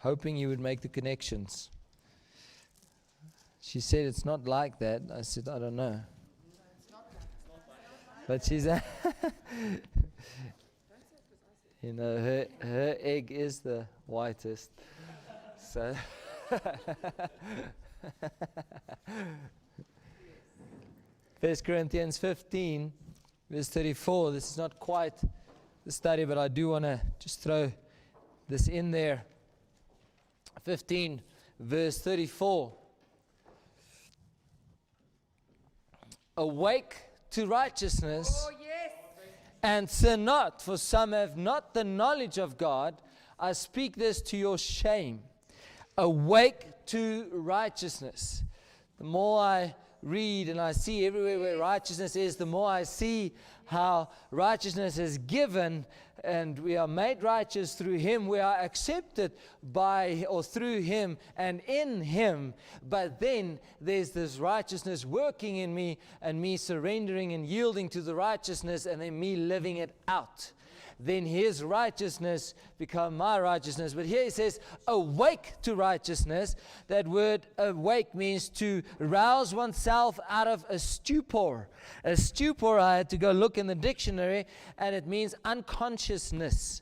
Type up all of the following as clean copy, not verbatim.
hoping you would make the connections. She said it's not like that. I said, I don't know. But she's, you know, her egg is the whitest. So, 1 Corinthians 15, verse 34. This is not quite the study, but I do want to just throw this in there. 15, verse 34. Awake to righteousness, and sin not, for some have not the knowledge of God. I speak this to your shame. Awake to righteousness. The more I read and I see everywhere where righteousness is, the more I see how righteousness is given, and we are made righteous through Him. We are accepted by or through Him and in Him. But then there's this righteousness working in me, and me surrendering and yielding to the righteousness, and then me living it out. Then His righteousness become my righteousness. But here He says, awake to righteousness. That word awake means to rouse oneself out of a stupor. A stupor, I had to go look in the dictionary, and it means unconsciousness.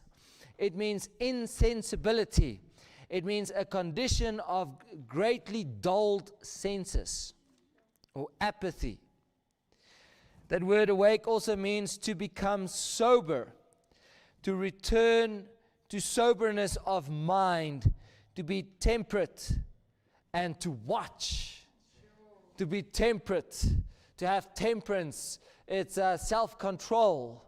It means insensibility. It means a condition of greatly dulled senses or apathy. That word awake also means to become sober, to return to soberness of mind, to be temperate and to watch. To be temperate, to have temperance, it's self-control.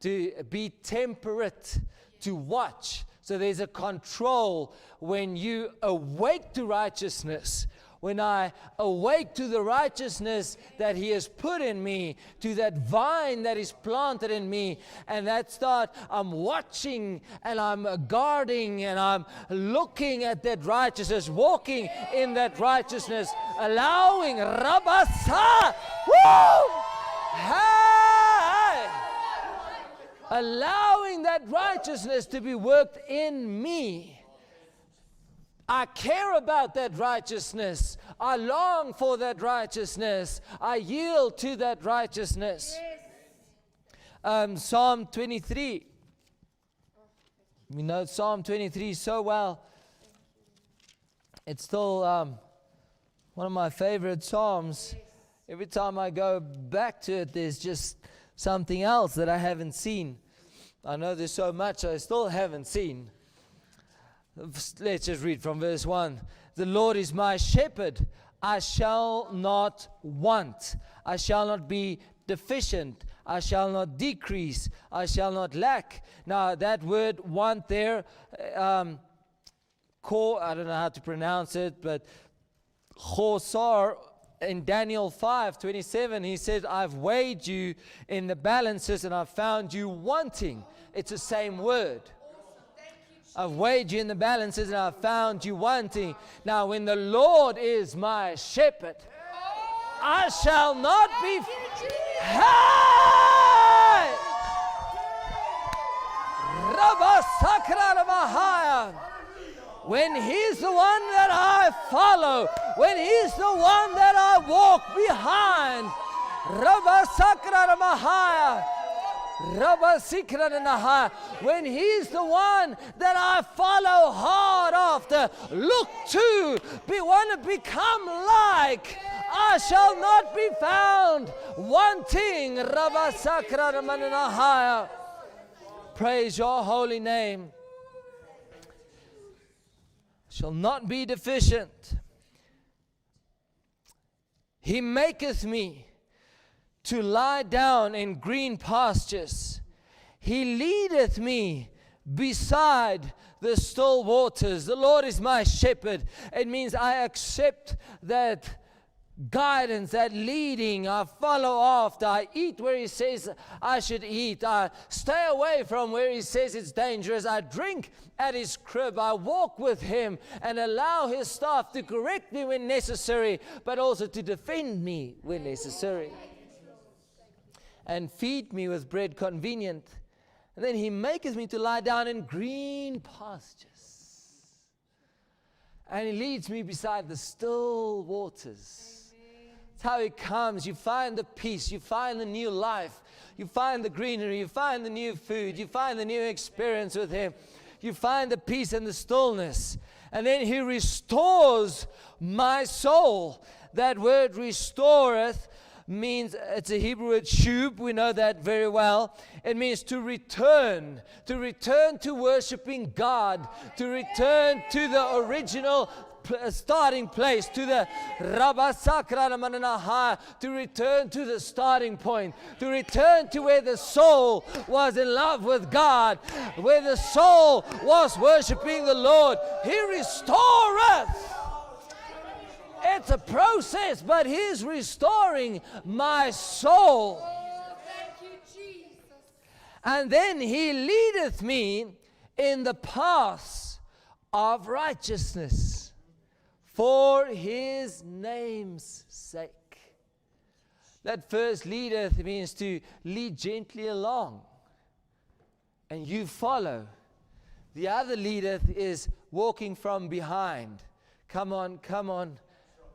To be temperate, to watch. So there's a control when you awake to righteousness. When I awake to the righteousness that He has put in me, to that vine that is planted in me, and I'm watching and I'm guarding and I'm looking at that righteousness, walking in that righteousness, allowing Rabasa, woo! Hey! Allowing that righteousness to be worked in me. I care about that righteousness. I long for that righteousness. I yield to that righteousness. Psalm 23. We know Psalm 23 so well. It's still one of my favorite Psalms. Every time I go back to it, there's just something else that I haven't seen. I know there's so much I still haven't seen. Let's just read from verse 1. The Lord is my shepherd. I shall not want. I shall not be deficient. I shall not decrease. I shall not lack. Now that word want there, I don't know how to pronounce it, but chosar, in Daniel 5:27, he said, I've weighed you in the balances and I've found you wanting. It's the same word. I've weighed you in the balances and I've found you wanting. Now, when the Lord is my shepherd, I shall not be. Hey! When He's the one that I follow, when He's the one that I walk behind, when He's the one that I follow hard after, look to, want to become like, I shall not be found wanting. Praise your holy name. Shall not be deficient. He maketh me to lie down in green pastures. He leadeth me beside the still waters. The Lord is my shepherd. It means I accept that guidance, that leading. I follow after. I eat where He says I should eat. I stay away from where He says it's dangerous. I drink at His crib. I walk with Him and allow His staff to correct me when necessary, but also to defend me when necessary. And feed me with bread convenient. And then He maketh me to lie down in green pastures. And He leads me beside the still waters. That's how He comes. You find the peace. You find the new life. You find the greenery. You find the new food. You find the new experience with Him. You find the peace and the stillness. And then He restores my soul. That word restoreth means, it's a Hebrew word shub, we know that very well. It means to return to worshiping God, to return to the original starting place, to the to return to the starting point, to return to where the soul was in love with God, where the soul was worshiping the Lord. He restoreth. It's a process, but He's restoring my soul. Thank you, Jesus. And then He leadeth me in the paths of righteousness for His name's sake. That first leadeth means to lead gently along, and you follow. The other leadeth is walking from behind. Come on, come on.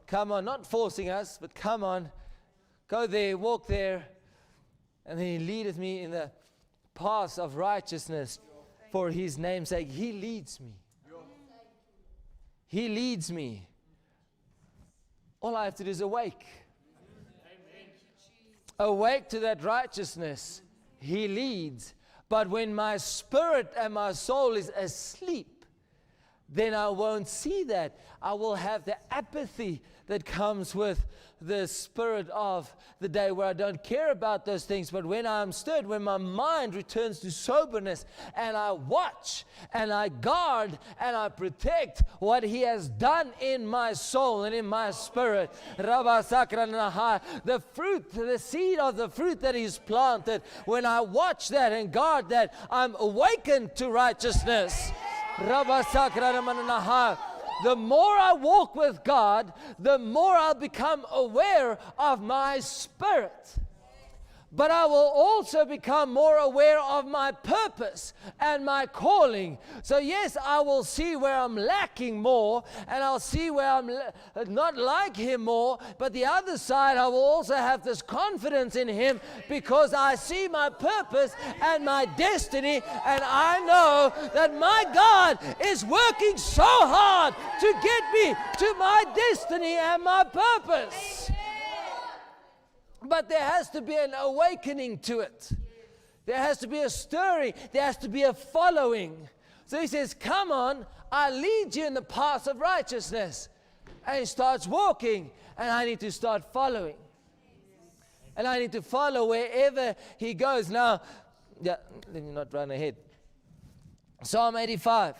Come on, not forcing us, but come on, go there, walk there. And then He leadeth me in the paths of righteousness for His name's sake. He leads me. He leads me. All I have to do is awake. Awake to that righteousness. He leads. But when my spirit and my soul is asleep, then I won't see that. I will have the apathy that comes with the spirit of the day, where I don't care about those things. But when I'm stirred, when my mind returns to soberness, and I watch and I guard and I protect what He has done in my soul and in my spirit, the fruit, the seed of the fruit that He's planted, when I watch that and guard that, I'm awakened to righteousness. The more I walk with God, the more I'll become aware of my spirit. But I will also become more aware of my purpose and my calling. So yes, I will see where I'm lacking more, and I'll see where I'm not like Him more. But the other side, I will also have this confidence in Him, because I see my purpose and my destiny, and I know that my God is working so hard to get me to my destiny and my purpose. But there has to be an awakening to it. There has to be a stirring. There has to be a following. So He says, come on, I'll lead you in the path of righteousness. And He starts walking, and I need to start following. And I need to follow wherever He goes. Now, let me not run ahead. Psalm 85.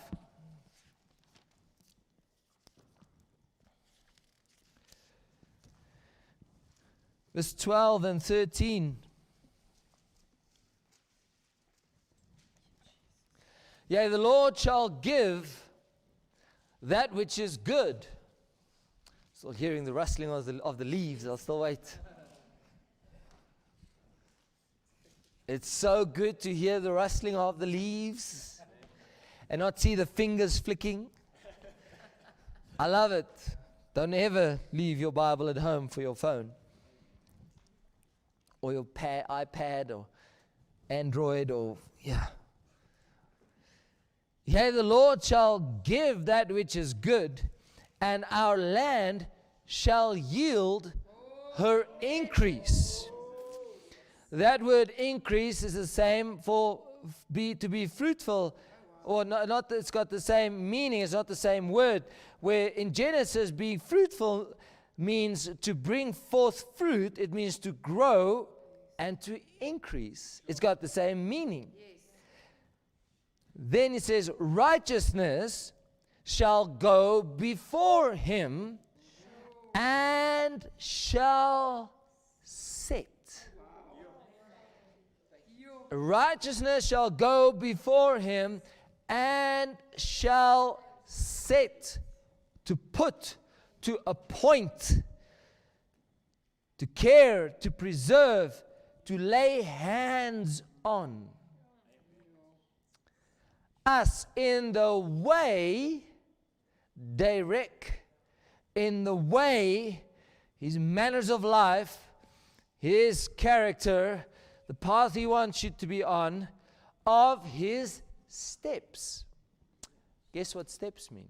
Verse 12 and 13. Yea, the Lord shall give that which is good. Still hearing the rustling of the leaves. I'll still wait. It's so good to hear the rustling of the leaves and not see the fingers flicking. I love it. Don't ever leave your Bible at home for your phone, or your iPad, or Android, or Yea, the Lord shall give that which is good, and our land shall yield her increase. That word increase is the same for to be fruitful, or not. It's got the same meaning. It's not the same word. Where in Genesis, be fruitful means to bring forth fruit. It means to grow and to increase. It's got the same meaning. Yes. Then it says, righteousness shall go before him and shall set. Righteousness shall go before him and shall set. To put, to appoint, to care, to preserve, to lay hands on us in the way direct in the way, his manners of life, his character, the path he wants you to be on, of his steps. Guess what steps mean?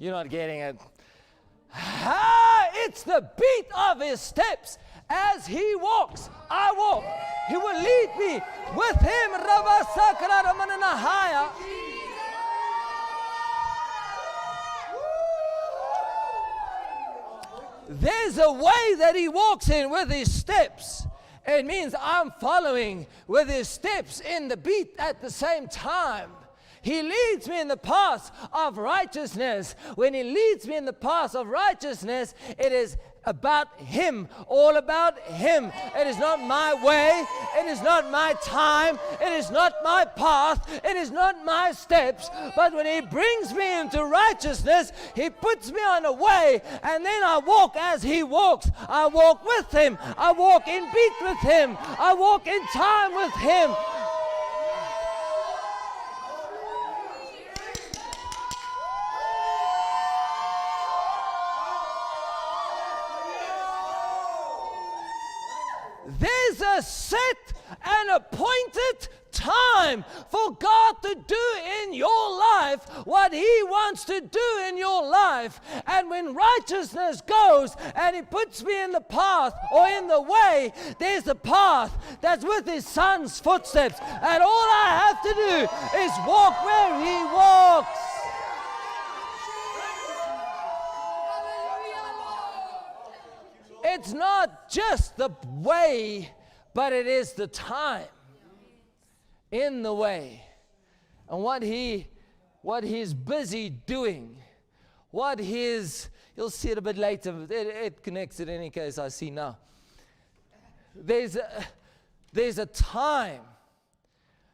You're not getting it. It's the beat of his steps. As he walks, I walk. He will lead me with him. There's a way that he walks in with his steps. It means I'm following with his steps in the beat at the same time. He leads me in the path of righteousness. When he leads me in the path of righteousness, it is about him, all about him. It is not my way. It is not my time. It is not my path. It is not my steps. But when he brings me into righteousness, he puts me on a way, and then I walk as he walks. I walk with him. I walk in beat with him. I walk in time with him. There's a set and appointed time for God to do in your life what he wants to do in your life. And when righteousness goes and he puts me in the path or in the way, there's a path that's with his son's footsteps. And all I have to do is walk where he walks. It's not just the way, but it is the time in the way. And what he's busy doing, you'll see it a bit later, it connects in any case, I see now. There's a time.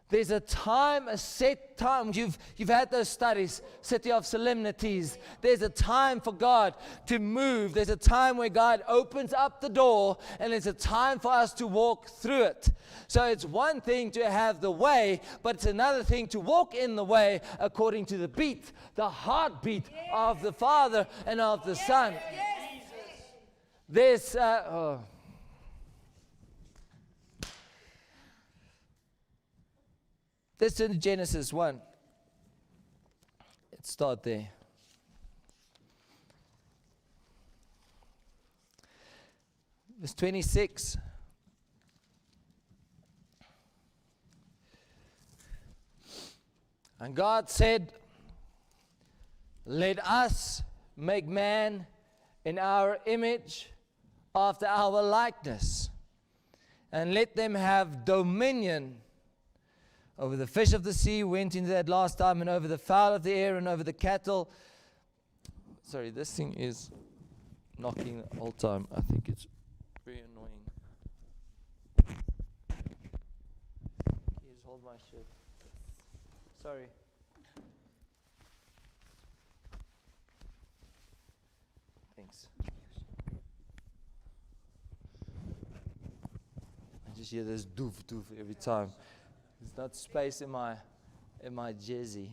There's a time, a set time. You've had those studies, city of solemnities. There's a time for God to move. There's a time where God opens up the door, and there's a time for us to walk through it. So it's one thing to have the way, but it's another thing to walk in the way according to the beat, the heartbeat of the Father and of the Son. There's Let's turn to Genesis 1. Let's start there. Verse 26. And God said, let us make man in our image, after our likeness, and let them have dominion over the fish of the sea. Went into that last time, and over the fowl of the air, and over the cattle. Sorry, this thing is knocking the whole time. I think it's very annoying. Please hold my shirt. Sorry. Thanks. I just hear this doof doof every time. There's not space in my jersey.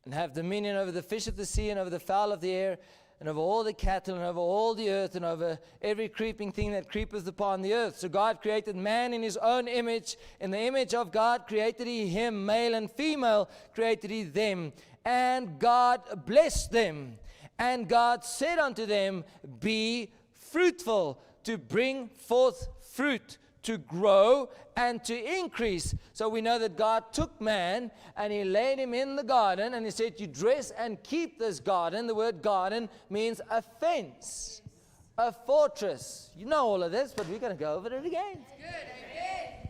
And have dominion over the fish of the sea, and over the fowl of the air, and over all the cattle, and over all the earth, and over every creeping thing that creepeth upon the earth. So God created man in his own image. In the image of God created he him, male and female created he them. And God blessed them. And God said unto them, be fruitful, to bring forth fruit, to grow and to increase. So we know that God took man and he laid him in the garden, and he said, you dress and keep this garden. The word garden means a fence, a fortress. You know all of this, but we're going to go over it again.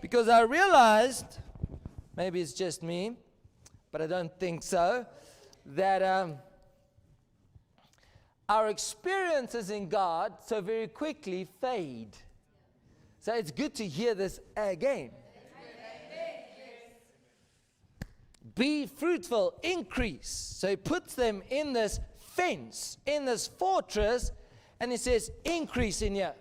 Because I realized, maybe it's just me, but I don't think so, that our experiences in God so very quickly fade. So it's good to hear this again. Be fruitful, increase. So he puts them in this fence, in this fortress, and he says, increase in here.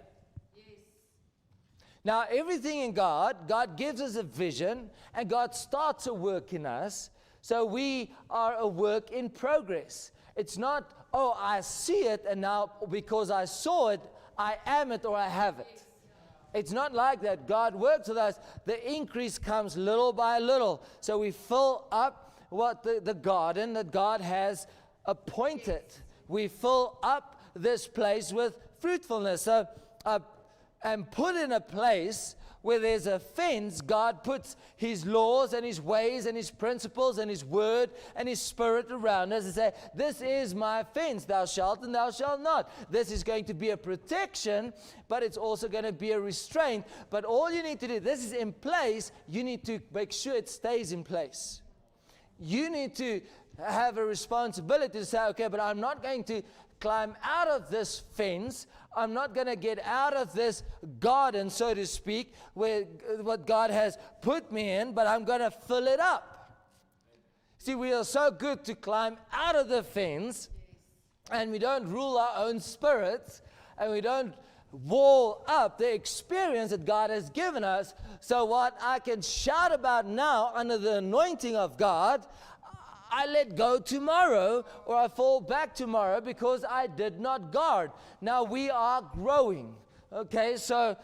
Now, everything in God, God gives us a vision, and God starts a work in us. So we are a work in progress. It's not, oh, I see it, and now because I saw it, I am it or I have it. It's not like that. God works with us. The increase comes little by little. So we fill up what the garden that God has appointed. We fill up this place with fruitfulness. So, and put in a place where there's a fence, God puts His laws and His ways and His principles and His word and His spirit around us and say, this is my fence, thou shalt and thou shalt not. This is going to be a protection, but it's also going to be a restraint. But all you need to do, this is in place, you need to make sure it stays in place. You need to have a responsibility to say, okay, but I'm not going to climb out of this fence. I'm not going to get out of this garden, so to speak, where what God has put me in, but I'm going to fill it up. See, we are so good to climb out of the fence, and we don't rule our own spirits, and we don't wall up the experience that God has given us. So what I can shout about now under the anointing of God, I let go tomorrow, or I fall back tomorrow because I did not guard. Now we are growing. Okay, so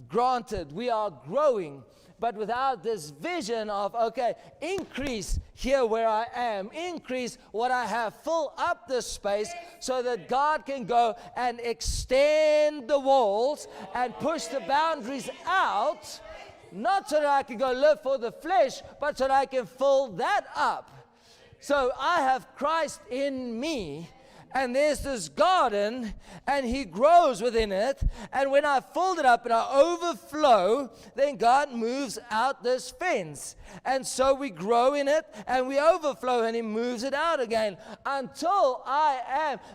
granted, we are growing. But without this vision of, okay, increase here where I am, increase what I have, fill up this space so that God can go and extend the walls and push the boundaries out, not so that I can go live for the flesh, but so that I can fill that up. So I have Christ in me, and there's this garden, and He grows within it, and when I filled it up and I overflow, then God moves out this fence, and so we grow in it, and we overflow, and He moves it out again, until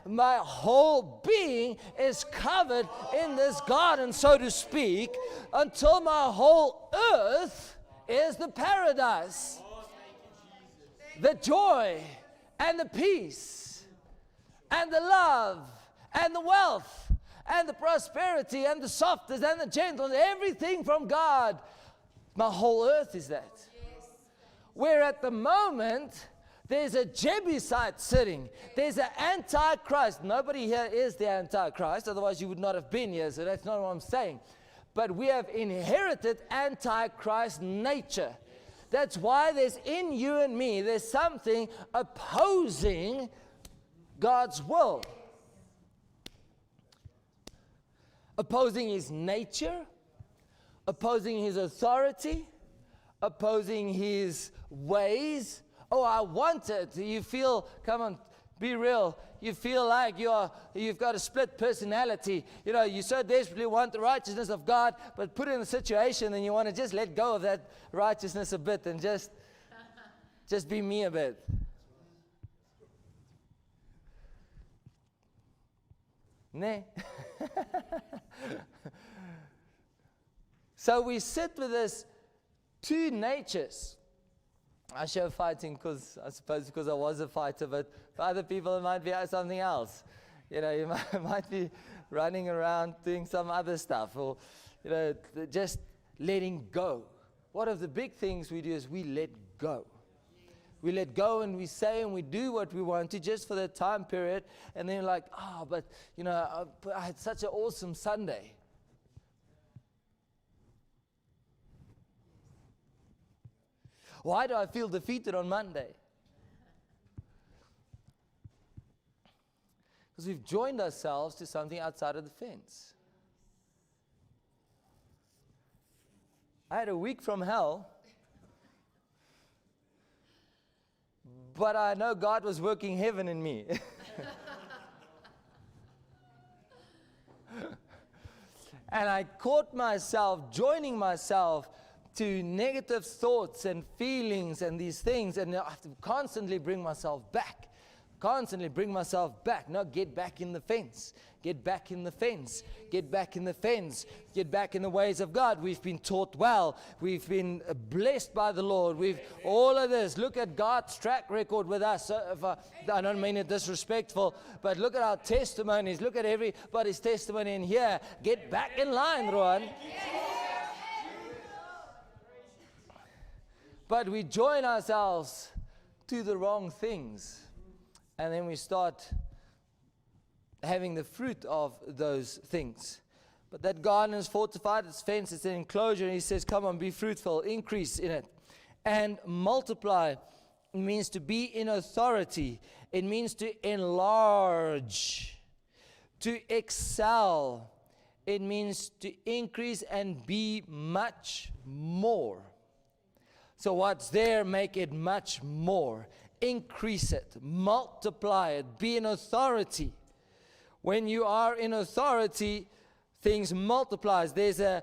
my whole being is covered in this garden, so to speak, until my whole earth is the paradise. The joy and the peace and the love and the wealth and the prosperity and the softness and the gentleness, everything from God. My whole earth is that. Yes. Where at the moment, there's a Jebusite sitting. There's an Antichrist. Nobody here is the Antichrist, otherwise you would not have been here, so that's not what I'm saying. But we have inherited Antichrist nature. That's why there's in you and me, there's something opposing God's will. Opposing His nature, opposing His authority, opposing His ways. Oh, I want it. You feel, come on, be real. You feel like you've got a split personality. You know, you so desperately want the righteousness of God, but put in a situation and you want to just let go of that righteousness a bit and just be me a bit. Nay. So we sit with this two natures. I show fighting because I was a fighter, but for other people it might be something else. You know, you might be running around doing some other stuff, or you know, just letting go. One of the big things we do is we let go. We let go and we say and we do what we want to just for that time period, and then you're like, oh, but you know, I had such an awesome Sunday. Why do I feel defeated on Monday? Because we've joined ourselves to something outside of the fence. I had a week from hell, but I know God was working heaven in me. And I caught myself joining myself to negative thoughts and feelings and these things, and I have to constantly bring myself back. constantly bring myself back. No, get back in the fence. Get back in the fence. Get back in the fence. Get back in the ways of God. We've been taught well. We've been blessed by the Lord. We've all of this. Look at God's track record with us. So if I don't mean it disrespectful, but look at our testimonies. Look at everybody's testimony in here. Get back in line, Ruaan. But we join ourselves to the wrong things. And then we start having the fruit of those things. But that garden is fortified, it's fenced, it's an enclosure, and he says, come on, be fruitful, increase in it. And multiply means to be in authority. It means to enlarge, to excel. It means to increase and be much more. So what's there, make it much more. Increase it, multiply it, be in authority. When you are in authority, things multiplies. There's a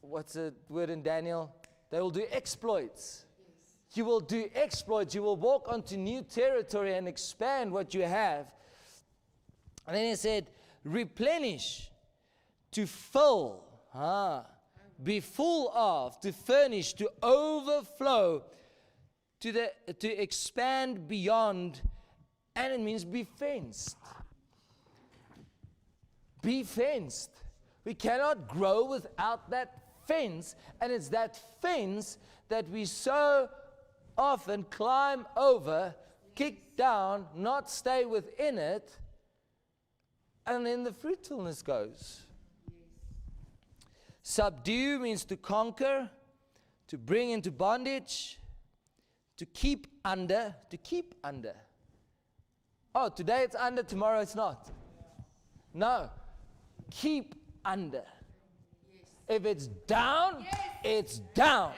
what's the word in Daniel? They will do exploits. You will do exploits. You will walk onto new territory and expand what you have. And then he said, replenish, to fill, be full of, to furnish, to overflow, to expand beyond, and it means be fenced. Be fenced. We cannot grow without that fence, and it's that fence that we so often climb over, kick down, not stay within it, and then the fruitfulness goes. Subdue means to conquer, to bring into bondage, to keep under, to keep under. Oh, today it's under, tomorrow it's not. No, keep under. If it's down, it's down.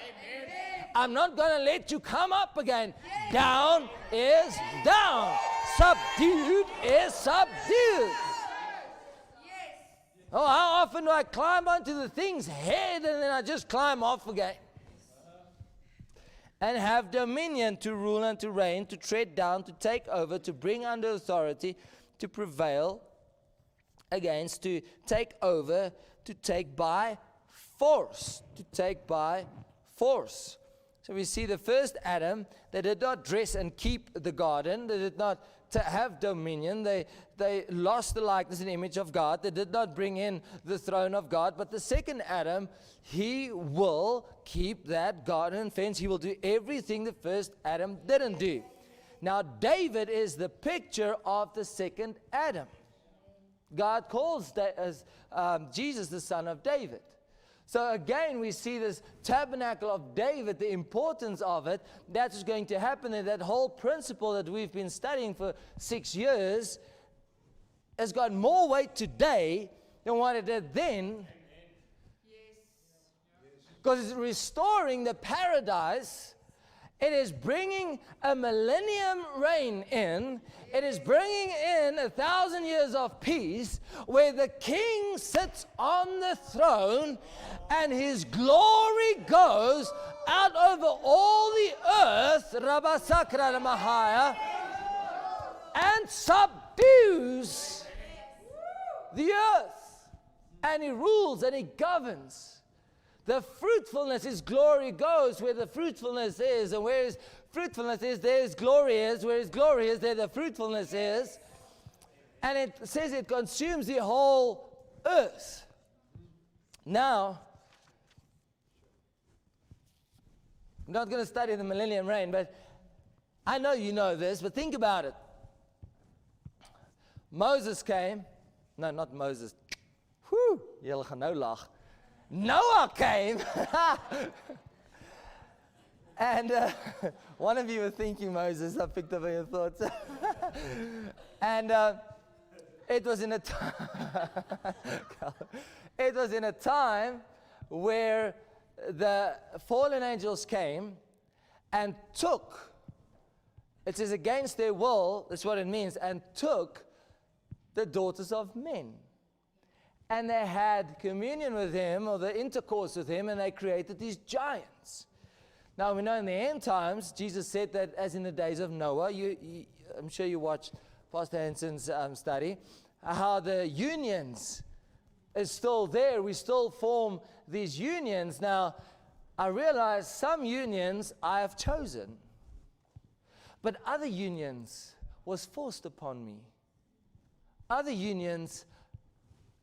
I'm not going to let you come up again. Down is down. Subdued is subdued. Oh, how often do I climb onto the thing's head and then I just climb off again? And have dominion, to rule and to reign, to tread down, to take over, to bring under authority, to prevail against, to take over, to take by force. To take by force. So we see the first Adam, they did not dress and keep the garden. They did not have dominion. They lost the likeness and image of God. They did not bring in the throne of God. But the second Adam, he will keep that garden and fence. He will do everything the first Adam didn't do. Now, David is the picture of the second Adam. God calls Jesus the son of David. So again, we see this tabernacle of David, the importance of it. That is going to happen. And that whole principle that we've been studying for 6 years has got more weight today than what it did then. Because it's restoring the paradise. It is bringing a millennium reign in. It is bringing in 1,000 years of peace where the king sits on the throne and his glory goes out over all the earth, Rabasakra Mahaya, and subdues the earth. And he rules and he governs. The fruitfulness, his glory goes where the fruitfulness is. And where his fruitfulness is, there his glory is. Where his glory is, there the fruitfulness is. And it says it consumes the whole earth. Now, I'm not going to study the millennium reign, but I know you know this, but think about it. Moses came. No, not Moses. Whew, Noah came. And one of you were thinking Moses. I picked up on your thoughts. And it was in a it was in a time where the fallen angels came and took, it says against their will, that's what it means, and took the daughters of men. And they had communion with him, or the intercourse with him, and they created these giants. Now, we know in the end times, Jesus said that as in the days of Noah, I'm sure you watched Pastor Hanson's study, how the unions is still there. We still form these unions. Now, I realize some unions I have chosen, but other unions was forced upon me. Other unions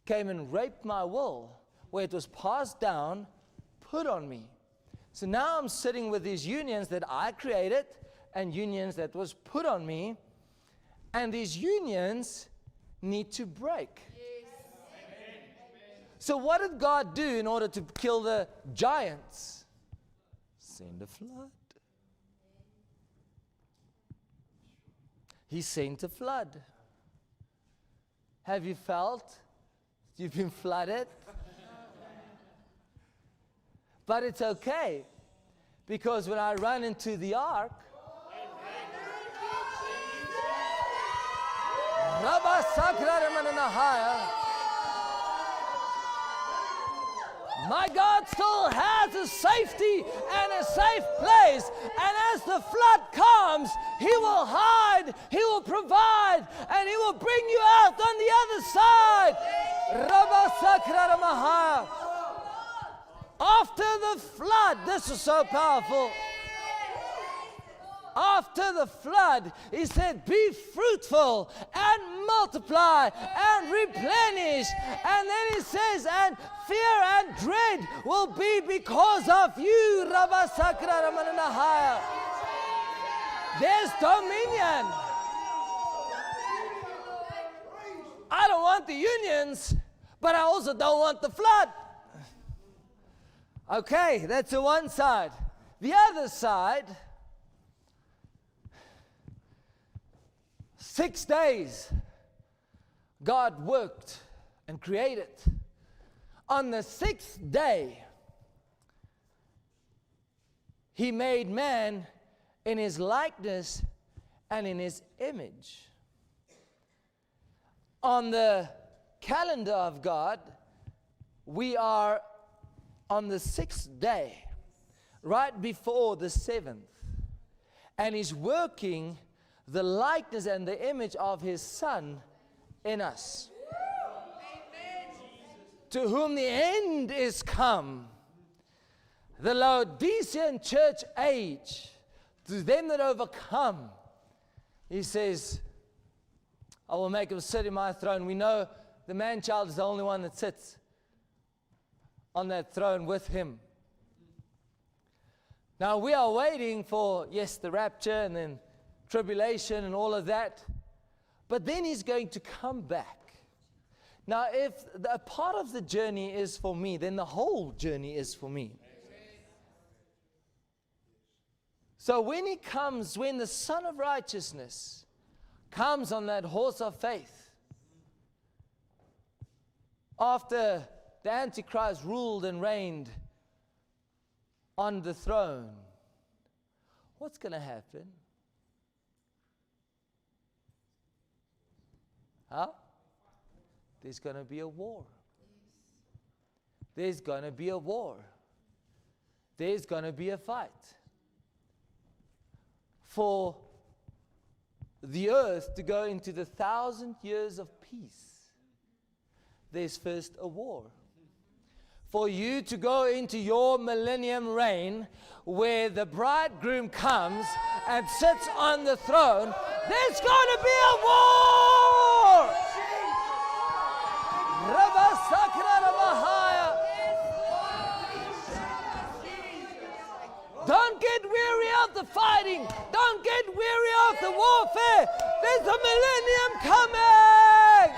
came and raped my will, where it was passed down, put on me. So now I'm sitting with these unions that I created and unions that was put on me, and these unions need to break. So what did God do in order to kill the giants? Send a flood. He sent a flood. Have you felt you've been flooded? But it's okay, because when I run into the ark, my God still has a safety and a safe place. And as the flood comes, He will hide, He will provide, and He will bring you out on the other side. After the flood, this is so powerful. After the flood, He said, be fruitful and multiply and replenish. And then He says, and fear and dread will be because of you. There's dominion. I don't want the unions, but I also don't want the flood. Okay, that's the one side. The other side, 6 days, God worked and created. On the sixth day, He made man in His likeness and in His image. On the calendar of God, we are on the sixth day, right before the seventh. And He's working the likeness and the image of His Son in us. To whom the end is come, the Laodicean church age, to them that overcome, He says, I will make Him sit in my throne. We know the man-child is the only one that sits on that throne with Him. Now we are waiting for, yes, the rapture and then tribulation and all of that. But then He's going to come back. Now, if a part of the journey is for me, then the whole journey is for me. So when He comes, when the Son of Righteousness comes on that horse of faith, after the Antichrist ruled and reigned on the throne, what's going to happen? There's going to be a war. There's going to be a war. There's going to be a fight. For the earth to go into the 1,000 years of peace, there's first a war. For you to go into your millennium reign, where the bridegroom comes and sits on the throne, there's going to be a war. Don't get weary of the fighting. Don't get weary of the warfare. There's a millennium coming.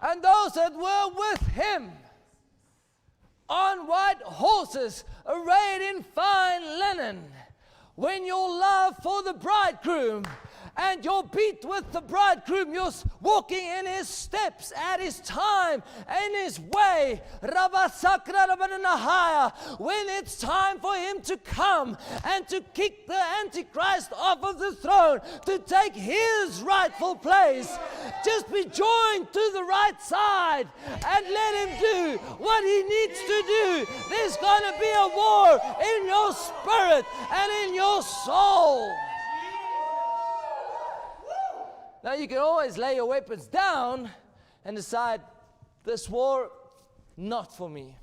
And those that were with Him on white horses, arrayed in fine linen, when your love for the bridegroom and you're beat with the bridegroom. You're walking in his steps, at his time, in his way. When it's time for him to come and to kick the Antichrist off of the throne, to take his rightful place, just be joined to the right side and let him do what he needs to do. There's going to be a war in your spirit and in your soul. Now you can always lay your weapons down and decide, this war, not for me.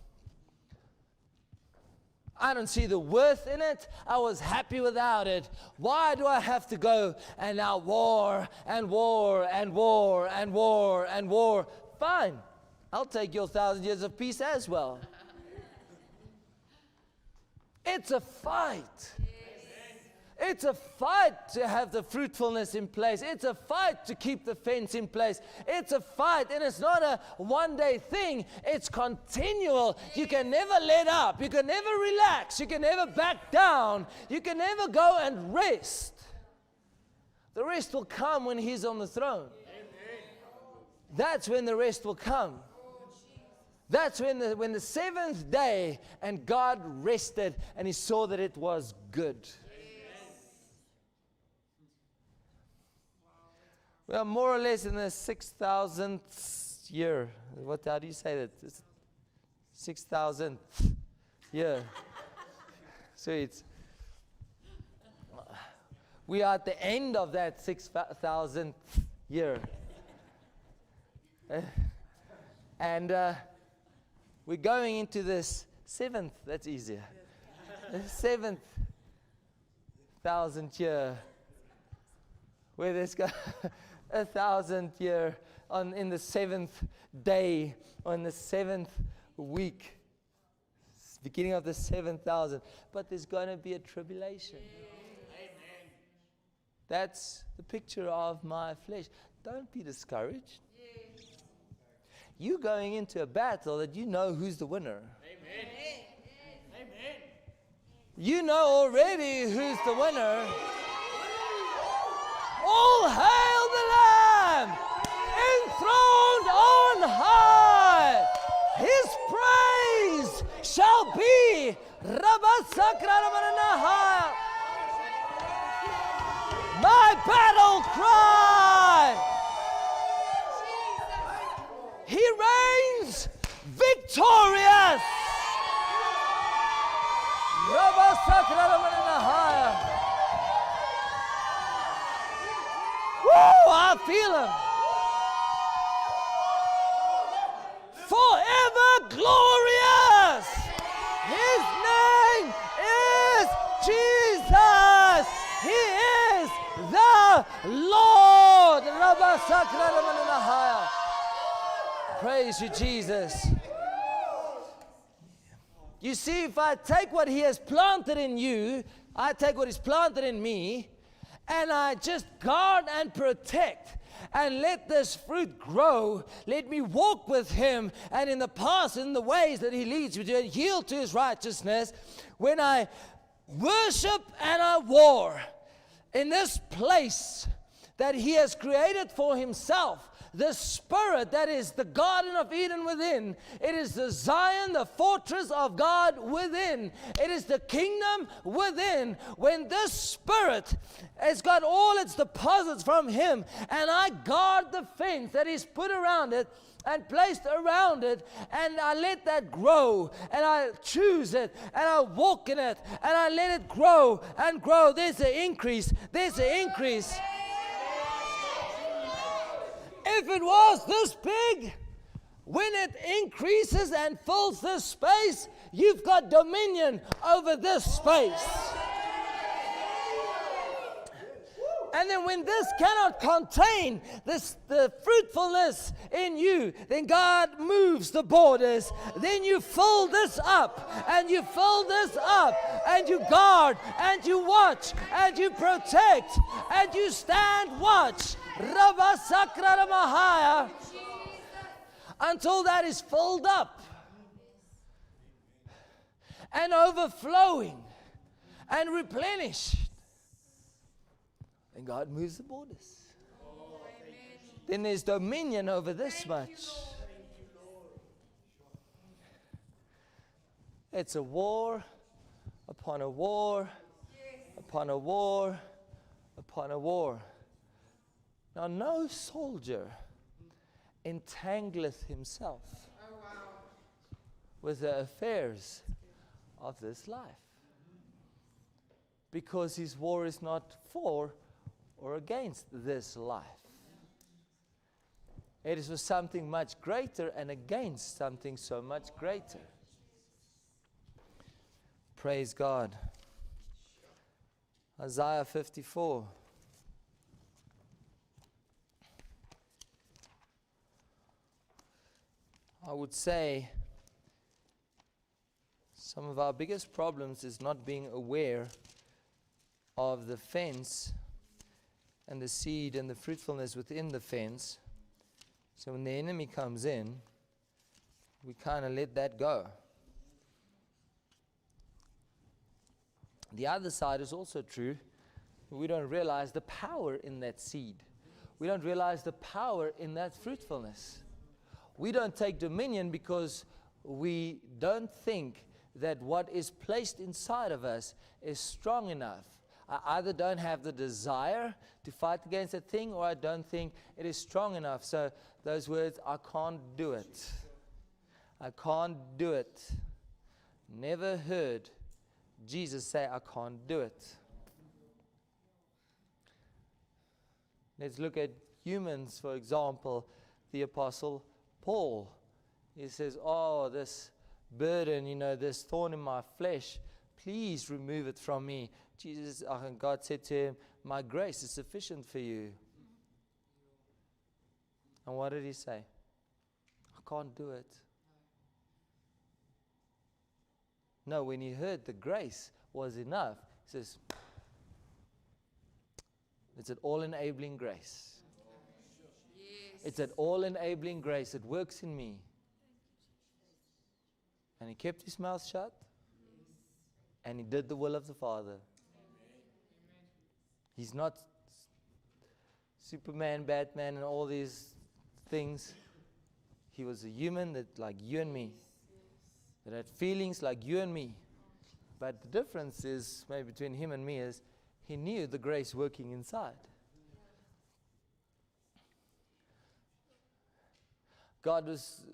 I don't see the worth in it. I was happy without it. Why do I have to go and now war and war and war and war and war? Fine. I'll take your 1,000 years of peace as well. It's a fight. It's a fight to have the fruitfulness in place. It's a fight to keep the fence in place. It's a fight, and it's not a one-day thing. It's continual. You can never let up. You can never relax. You can never back down. You can never go and rest. The rest will come when he's on the throne. That's when the rest will come. That's when the seventh day, and God rested, and he saw that it was good. We are more or less in the 6,000th year. How do you say that? 6,000th year. Sweet. We are at the end of that 6,000th year. And we're going into this seventh, that's easier. The 7,000th year. Where there's 1,000th year in the seventh day, on the seventh week, beginning of the 7,000. But there's going to be a tribulation. Amen. That's the picture of my flesh. Don't be discouraged. You're going into a battle that you know who's the winner. Amen. Amen. You know already who's the winner. All hail the Lamb, enthroned on high. His praise shall be my battle cry. He reigns victorious. Woo, I feel him. Forever glorious. His name is Jesus. He is the Lord. Praise you, Jesus. You see, if I take what he has planted in you, I take what he's planted in me, and I just guard and protect and let this fruit grow. Let me walk with him, and in the paths, in the ways that he leads me to, yield to his righteousness. When I worship and I war in this place that he has created for himself, the Spirit that is the Garden of Eden within. It is the Zion, the fortress of God within. It is the kingdom within. When this Spirit has got all its deposits from him, and I guard the fence that he's put around it and placed around it, and I let that grow, and I choose it, and I walk in it, and I let it grow and grow. There's an increase. There's an increase. If it was this big, when it increases and fills this space, you've got dominion over this space. And then when this cannot contain the fruitfulness in you, then God moves the borders. Then you fill this up, and you fill this up, and you guard, and you watch, and you protect, and you stand watch. Until that is filled up and overflowing and replenished. then God moves the borders. Then there's dominion over this much. It's a war upon a war upon a war upon a war. Now, no soldier entangleth himself with the affairs of this life, because his war is not for or against this life. It is for something much greater and against something so much greater. Praise God. Isaiah 54. I would say some of our biggest problems is not being aware of the fence and the seed and the fruitfulness within the fence. So when the enemy comes in, we kind of let that go. The other side is also true. We don't realize the power in that seed. We don't realize the power in that fruitfulness. We don't take dominion because we don't think that what is placed inside of us is strong enough. I either don't have the desire to fight against that thing, or I don't think it is strong enough. So those words, I can't do it. I can't do it. Never heard Jesus say, I can't do it. Let's look at humans, for example, the Apostle Paul. He says, oh, this burden, this thorn in my flesh, please remove it from me. God said to him, my grace is sufficient for you. And what did he say? I can't do it. No, when he heard the grace was enough, he says, it's an all-enabling grace. Yes. It's an all-enabling grace. It works in me. And he kept his mouth shut. And he did the will of the Father. He's not Superman, Batman, and all these things. He was a human that, like you and me, that had feelings like you and me. But the difference is, maybe between him and me, is he knew the grace working inside. God was,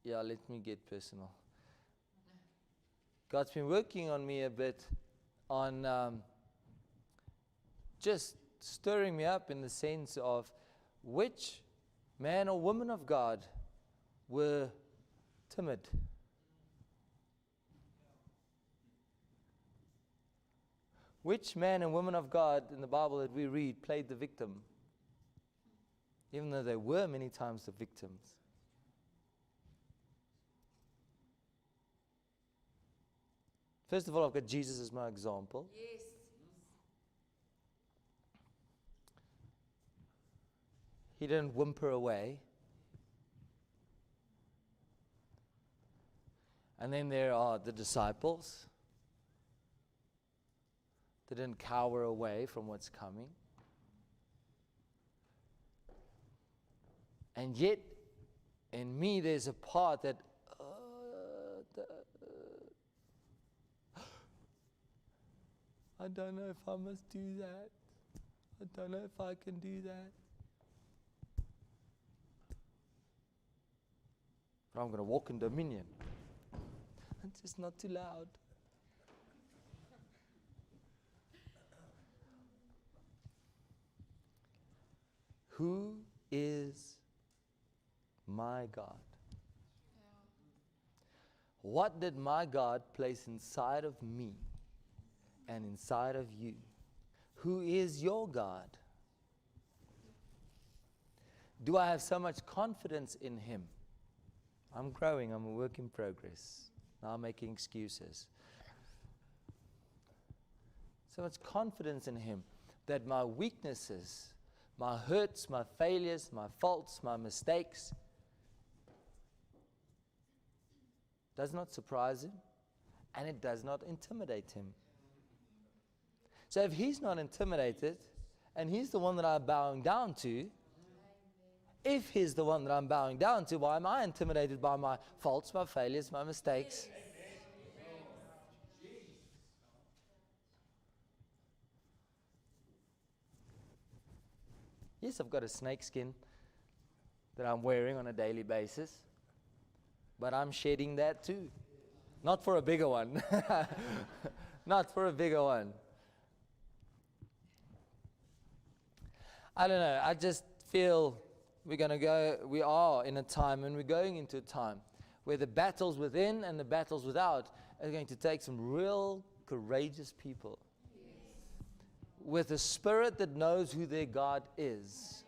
let me get personal. God's been working on me a bit on just stirring me up in the sense of which man or woman of God were timid. Which man and woman of God in the Bible that we read played the victim, even though they were many times the victims? First of all, I've got Jesus as my example. Yes. He didn't whimper away. And then there are the disciples. They didn't cower away from what's coming. And yet, in me, there's a part that I don't know if I must do that. I don't know if I can do that. But I'm going to walk in dominion. And just not too loud. Who is my God? What did my God place inside of me and inside of you? Who is your God? Do I have so much confidence in Him? I'm growing, I'm a work in progress. Now I'm making excuses. So much confidence in Him that my weaknesses, my hurts, my failures, my faults, my mistakes does not surprise Him, and it does not intimidate Him. So if He's not intimidated, and He's the one that I'm bowing down to, if He's the one that I'm bowing down to, why am I intimidated by my faults, my failures, my mistakes? Yes, I've got a snake skin that I'm wearing on a daily basis, but I'm shedding that too. Not for a bigger one. Not for a bigger one. I don't know. I just feel we are in a time, and we're going into a time where the battles within and the battles without are going to take some real courageous people with a spirit that knows who their God is,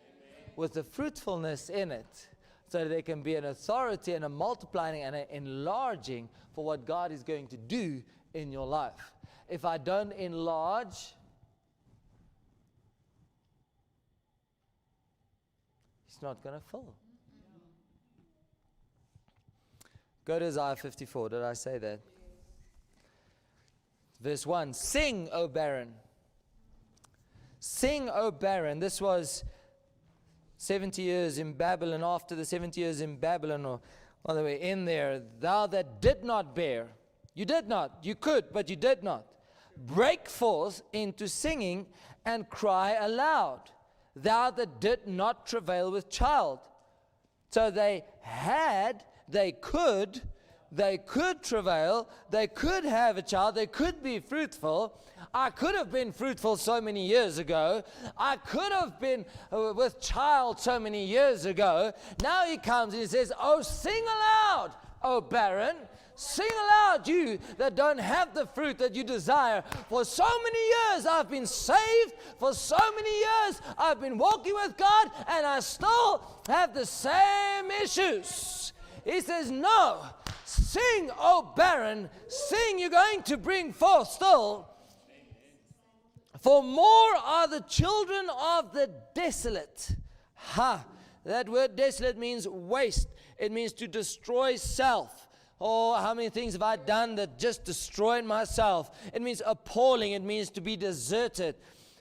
with the fruitfulness in it, so that there can be an authority and a multiplying and an enlarging for what God is going to do in your life. If I don't enlarge, He's not going to fill. Go to Isaiah 54. Did I say that? Verse 1. Sing, O barren. Sing, O barren. This was 70 years in Babylon. After the 70 years in Babylon, or on the way in there, thou that did not bear. You did not. You could, but you did not. Break forth into singing and cry aloud. Thou that did not travail with child. So they could travail, they could have a child, they could be fruitful. I could have been fruitful so many years ago. I could have been with child so many years ago. Now He comes and He says, oh, sing aloud, O barren. Sing aloud, you that don't have the fruit that you desire. For so many years I've been saved. For so many years I've been walking with God, and I still have the same issues. He says, no, sing, O barren, sing, you're going to bring forth still. For more are the children of the desolate. That word desolate means waste. It means to destroy self. Oh, how many things have I done that just destroyed myself? It means appalling. It means to be deserted.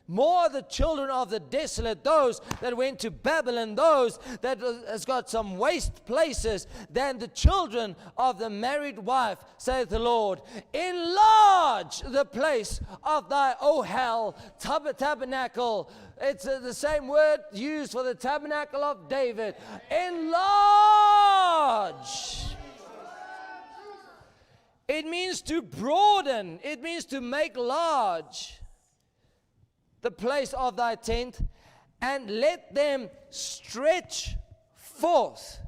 More are the children of the desolate, those that went to Babylon, those that has got some waste places, than the children of the married wife, saith the Lord. Enlarge the place of thy hell, tabernacle. It's the same word used for the tabernacle of David. Enlarge. It means to broaden. It means to make large the place of thy tent, and let them stretch forth.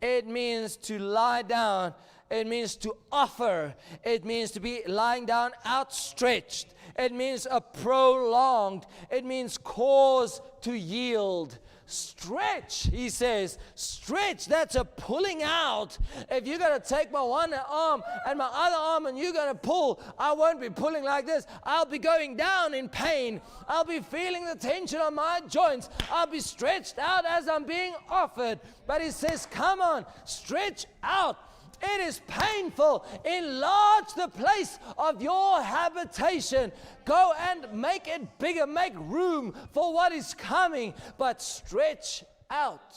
It means to lie down. It means to offer. It means to be lying down outstretched. It means a prolonged. It means cause to yield. Stretch, he says. Stretch, that's a pulling out. If you're going to take my one arm and my other arm and you're going to pull, I won't be pulling like this. I'll be going down in pain. I'll be feeling the tension on my joints. I'll be stretched out as I'm being offered. But he says, come on, stretch out. It is painful. Enlarge the place of your habitation. Go and make it bigger. Make room for what is coming. But stretch out.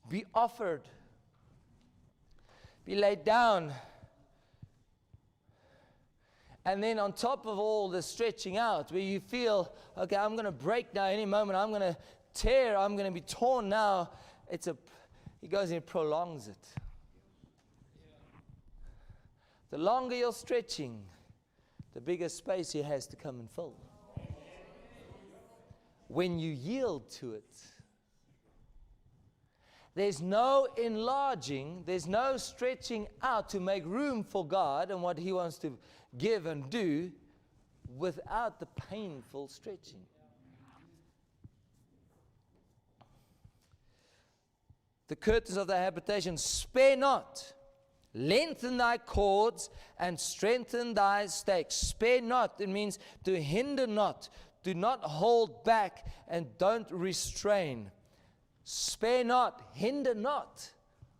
Be offered. Be laid down. And then on top of all the stretching out, where you feel, okay, I'm going to break now any moment, I'm going to tear, I'm going to be torn now, he goes and prolongs it. The longer you're stretching, the bigger space he has to come and fill. When you yield to it, there's no enlarging, there's no stretching out to make room for God and what He wants to give and do without the painful stretching. The curtains of thy habitation, spare not. Lengthen thy cords and strengthen thy stakes. Spare not, it means to hinder not. Do not hold back and don't restrain. Spare not, hinder not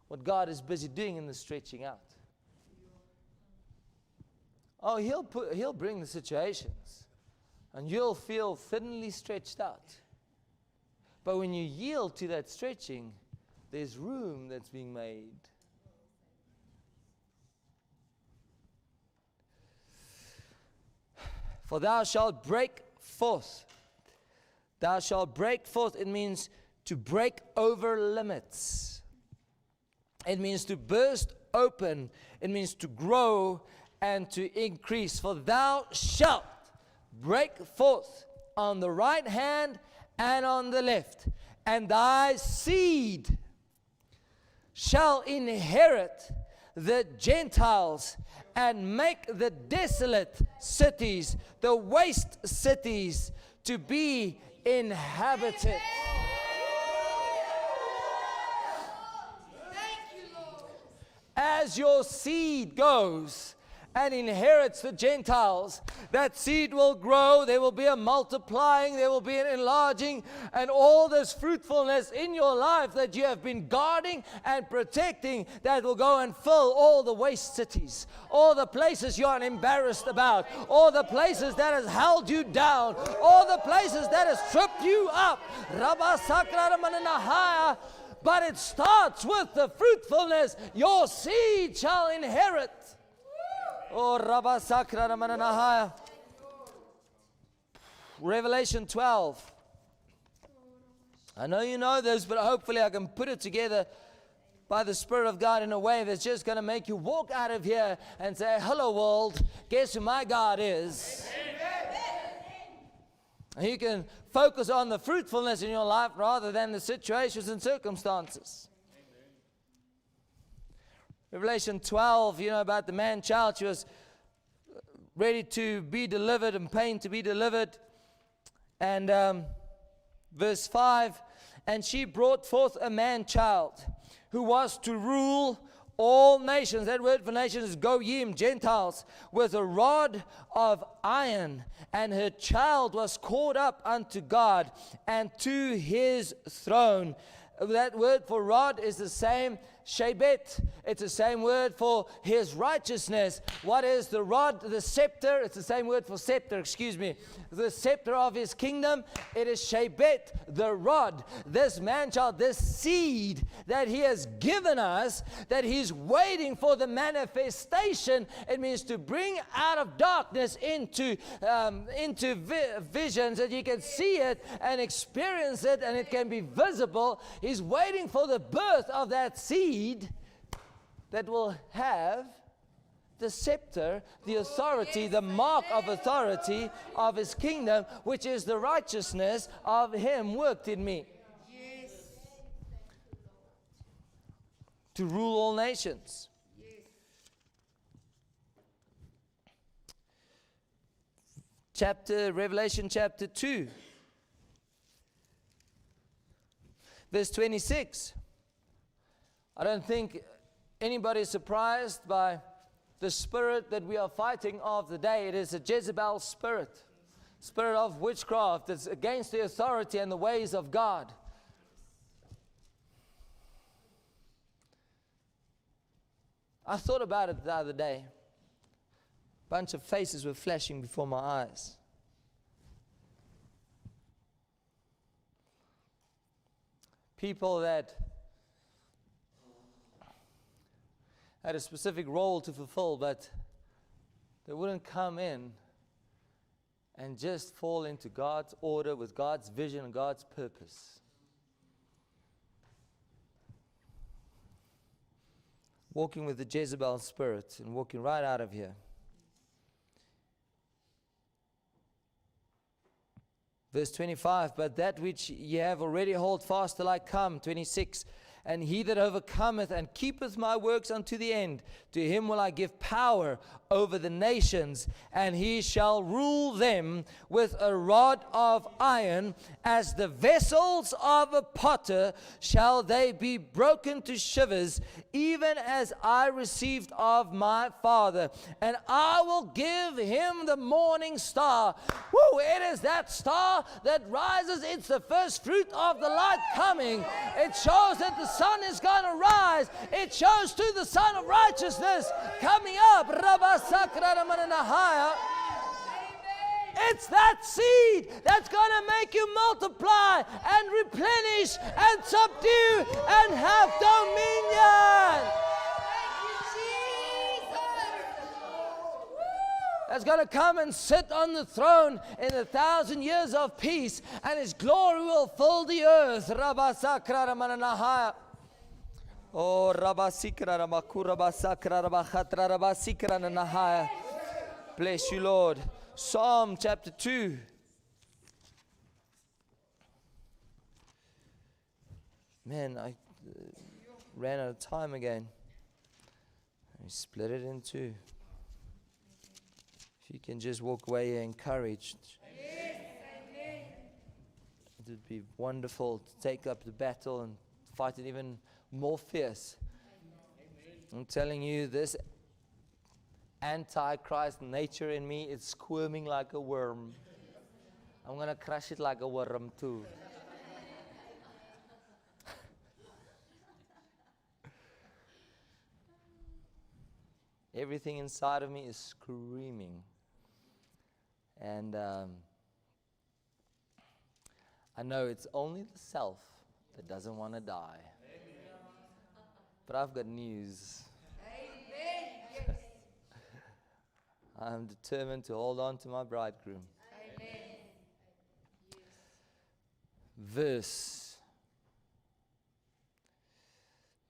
what God is busy doing in the stretching out. Oh, He'll bring the situations, and you'll feel thinly stretched out. But when you yield to that stretching, there's room that's being made. For thou shalt break forth. Thou shalt break forth. It means to break over limits. It means to burst open. It means to grow and to increase. For thou shalt break forth on the right hand and on the left, and thy seed shall inherit the Gentiles and make the desolate cities, the waste cities, to be inhabited. Thank you, Lord. As your seed goes and inherits the Gentiles, that seed will grow, there will be a multiplying, there will be an enlarging, and all this fruitfulness in your life that you have been guarding and protecting, that will go and fill all the waste cities, all the places you are embarrassed about, all the places that has held you down, all the places that has tripped you up. But it starts with the fruitfulness. Your seed shall inherit. Oh, Rabasakra Mananahaya. Revelation 12. I know you know this, but hopefully I can put it together by the Spirit of God in a way that's just going to make you walk out of here and say, hello world, guess who my God is? And you can focus on the fruitfulness in your life rather than the situations and circumstances. Revelation 12, you know about the man-child. She was ready to be delivered and pain to be delivered. And verse 5, and she brought forth a man-child who was to rule all nations. That word for nations is goyim, Gentiles, with a rod of iron. And her child was caught up unto God and to his throne. That word for rod is the same, shebet. It's the same word for his righteousness. What is the rod? The scepter. It's the same word for scepter, excuse me. The scepter of his kingdom. It is shebet, the rod. This man-child, this seed that he has given us, that he's waiting for the manifestation. It means to bring out of darkness into visions, that you can see it and experience it, and it can be visible. He's waiting for the birth of that seed that will have the scepter, the authority, the mark of authority of his kingdom, which is the righteousness of him worked in me. Yes. To rule all nations. Revelation chapter 2. Verse 26. I don't think anybody is surprised by the spirit that we are fighting of the day. It is a Jezebel spirit. Spirit of witchcraft that's against the authority and the ways of God. I thought about it the other day. A bunch of faces were flashing before my eyes. People that had a specific role to fulfill, but they wouldn't come in and just fall into God's order with God's vision and God's purpose. Walking with the Jezebel spirit and walking right out of here. Verse 25, but that which ye have already hold fast till I come. 26, and he that overcometh and keepeth my works unto the end, to him will I give power over the nations, and he shall rule them with a rod of iron. As the vessels of a potter shall they be broken to shivers, even as I received of my Father. And I will give him the morning star. Woo! It is that star that rises. It's the first fruit of the light coming. It shows that the sun is going to rise. It shows to the Son of Righteousness coming up. It's that seed that's going to make you multiply and replenish and subdue and have dominion. That's going to come and sit on the throne in 1,000 years of peace, and his glory will fill the earth. Oh, bless you, Lord. Psalm chapter 2. Man, I ran out of time again. We split it in two. If you can just walk away encouraged. It would be wonderful to take up the battle and fight it even more fierce. I'm telling you, this antichrist nature in me is squirming like a worm. I'm going to crush it like a worm too. Everything inside of me is screaming. And I know it's only the self that doesn't want to die. But I've got news. I'm determined to hold on to my bridegroom.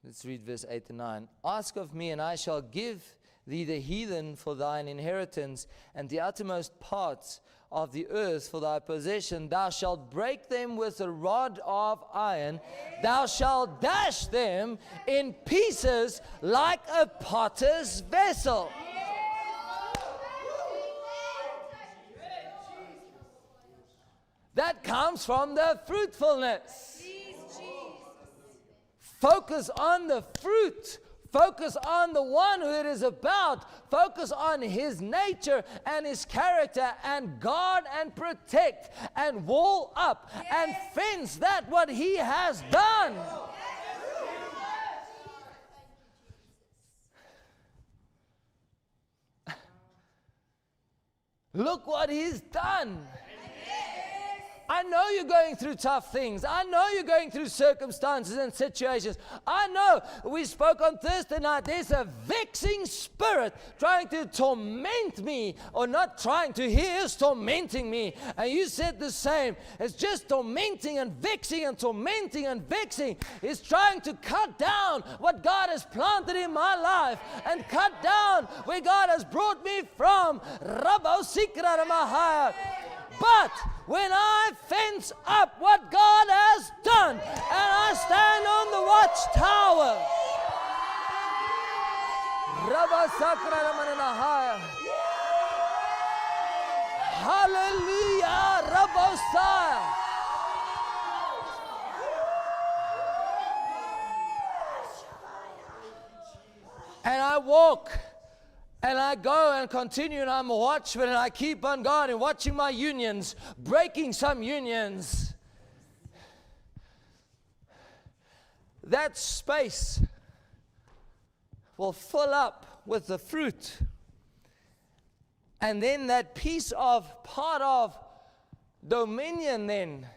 Let's read verse 8 and 9. Ask of me, and I shall give thee the heathen for thine inheritance, and the uttermost parts of the earth for thy possession. Thou shalt break them with a rod of iron. Thou shalt dash them in pieces like a potter's vessel. That comes from the fruitfulness. Focus on the fruit. Focus on the one who it is about. Focus on his nature and his character, and guard and protect and wall up and fence that what he has done. Look what he's done. I know you're going through tough things. I know you're going through circumstances and situations. I know we spoke on Thursday night. There's a vexing spirit trying to torment me, or not trying to, he is tormenting me. And you said the same. It's just tormenting and vexing and tormenting and vexing. It's trying to cut down what God has planted in my life and cut down where God has brought me from. But when I fence up what God has done, and I stand on the watchtower, hallelujah, Rabosai. And I walk. And I go and continue, and I'm a watchman, and I keep on going and watching my unions, breaking some unions. That space will fill up with the fruit. And then that piece of part of dominion then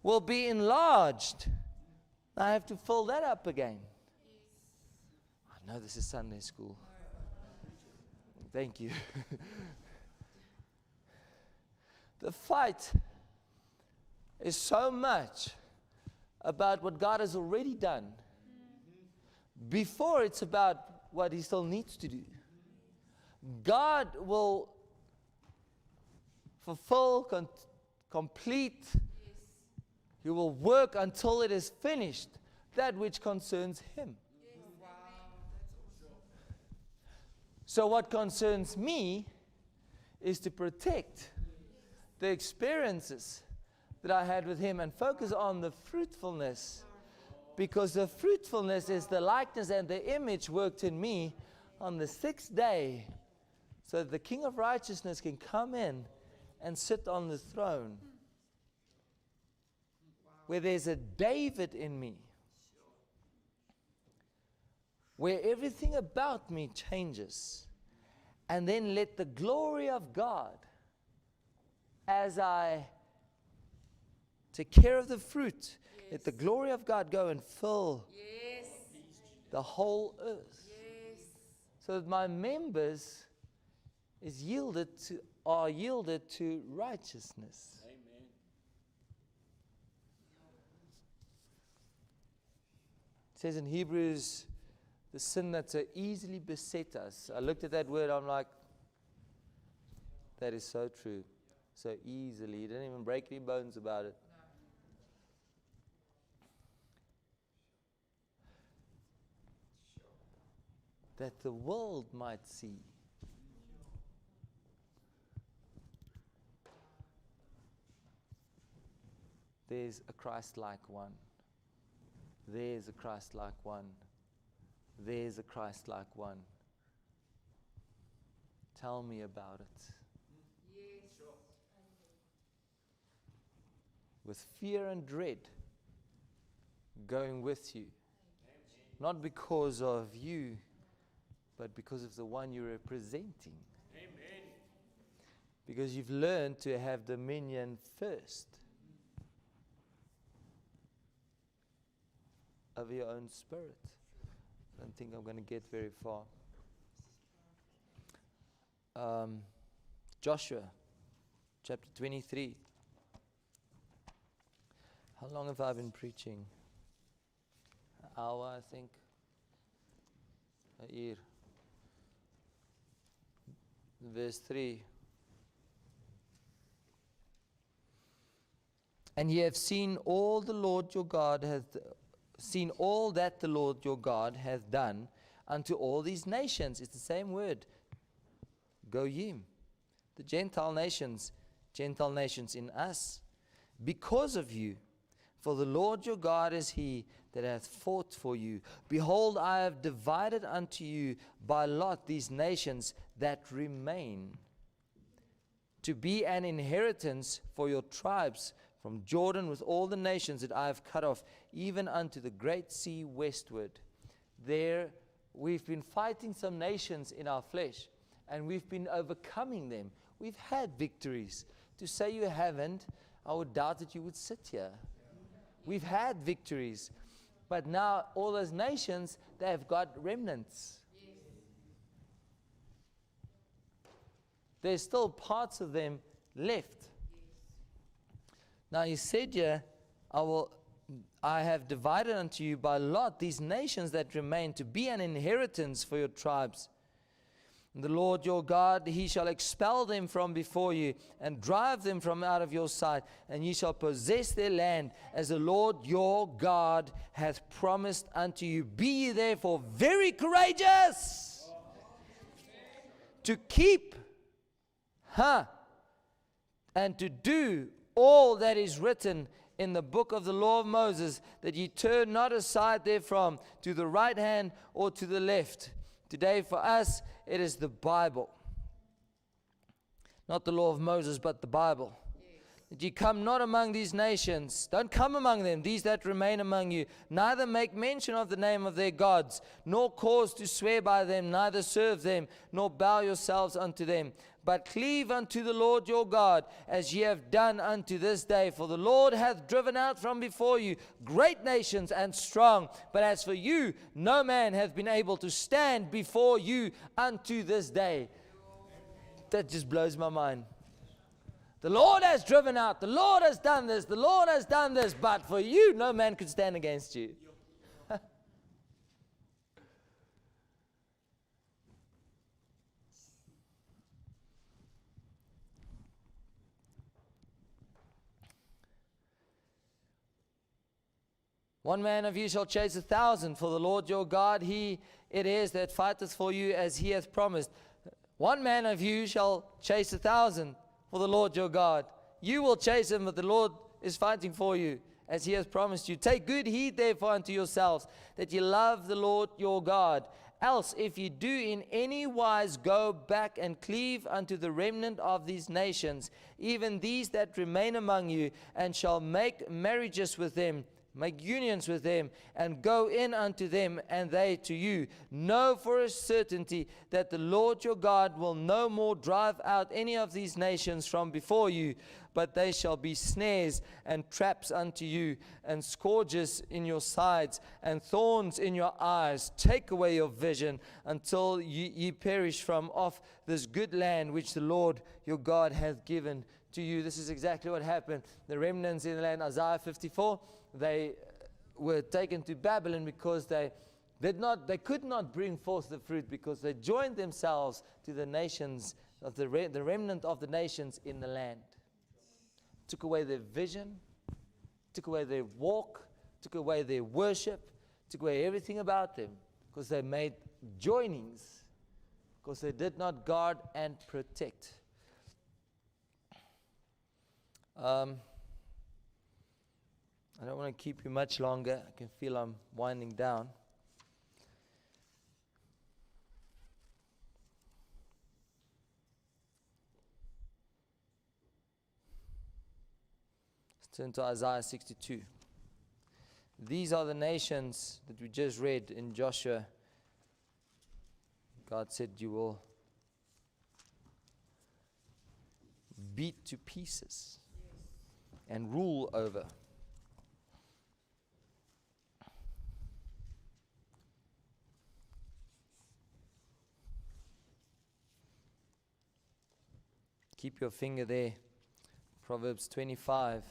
will be enlarged. I have to fill that up again. I know this is Sunday school. Thank you. The fight is so much about what God has already done before it's about what he still needs to do. God will fulfill, complete. He will work until it is finished, that which concerns him. So what concerns me is to protect the experiences that I had with him and focus on the fruitfulness, because the fruitfulness is the likeness and the image worked in me on the 6th day, so that the King of Righteousness can come in and sit on the throne, where there's a David in me, where everything about me changes. And then let the glory of God, as I take care of the fruit, let the glory of God go and fill the whole earth. So that my members are yielded to righteousness. Amen. It says in Hebrews, the sin that so easily beset us. I looked at that word, I'm like, that is so true. So easily. You didn't even break any bones about it. That the world might see. There's a Christ-like one. There's a Christ-like one. There's a Christ-like one. Tell me about it. Yes. With fear and dread, going with you. Not because of you, but because of the one you're representing. Amen. Because you've learned to have dominion first over your own spirit. I don't think I'm going to get very far. Joshua, chapter 23. How long have I been preaching? An hour, I think. A year. Verse 3. And ye have seen all the Lord your God hath seen all that the Lord your God hath done unto all these nations. It's the same word. Goyim. The Gentile nations in us, because of you. For the Lord your God is he that hath fought for you. Behold, I have divided unto you by lot these nations that remain, to be an inheritance for your tribes, from Jordan with all the nations that I have cut off, even unto the great sea westward. There we've been fighting some nations in our flesh, and we've been overcoming them. We've had victories. To say you haven't, I would doubt that you would sit here. We've had victories. But now all those nations, they have got remnants. There's still parts of them left. Now he said here, I have divided unto you by lot these nations that remain, to be an inheritance for your tribes. And the Lord your God, he shall expel them from before you, and drive them from out of your sight, and ye shall possess their land, as the Lord your God hath promised unto you. Be ye therefore very courageous to keep, and to do all that is written in the book of the law of Moses, that ye turn not aside therefrom to the right hand or to the left. Today for us, it is the Bible. Not the law of Moses, but the Bible. That ye come not among these nations. Don't come among them, these that remain among you. Neither make mention of the name of their gods, nor cause to swear by them, neither serve them, nor bow yourselves unto them. But cleave unto the Lord your God, as ye have done unto this day. For the Lord hath driven out from before you great nations and strong. But as for you, no man hath been able to stand before you unto this day. That just blows my mind. The Lord has driven out, the Lord has done this, the Lord has done this. But for you, no man could stand against you. One man of you shall chase 1,000, for the Lord your God, He it is that fighteth for you as He hath promised. One man of you shall chase 1,000, for the Lord your God. You will chase him, but the Lord is fighting for you, as He has promised you. Take good heed therefore unto yourselves, that ye love the Lord your God. Else, if ye do in any wise go back and cleave unto the remnant of these nations, even these that remain among you, and shall make marriages with them, make unions with them, and go in unto them, and they to you, know for a certainty that the Lord your God will no more drive out any of these nations from before you, but they shall be snares and traps unto you, and scourges in your sides, and thorns in your eyes. Take away your vision until ye perish from off this good land which the Lord your God hath given to you. This is exactly what happened. The remnants in the land, Isaiah 54, they were taken to Babylon because they could not bring forth the fruit, because they joined themselves to the nations of the remnant of the nations in the land. Took away their vision, took away their walk, took away their worship, took away everything about them, because they made joinings, because they did not guard and protect. I don't want to keep you much longer. I can feel I'm winding down. Let's turn to Isaiah 62. These are the nations that we just read in Joshua. God said, you will beat to pieces and rule over. Keep your finger there. Proverbs 25.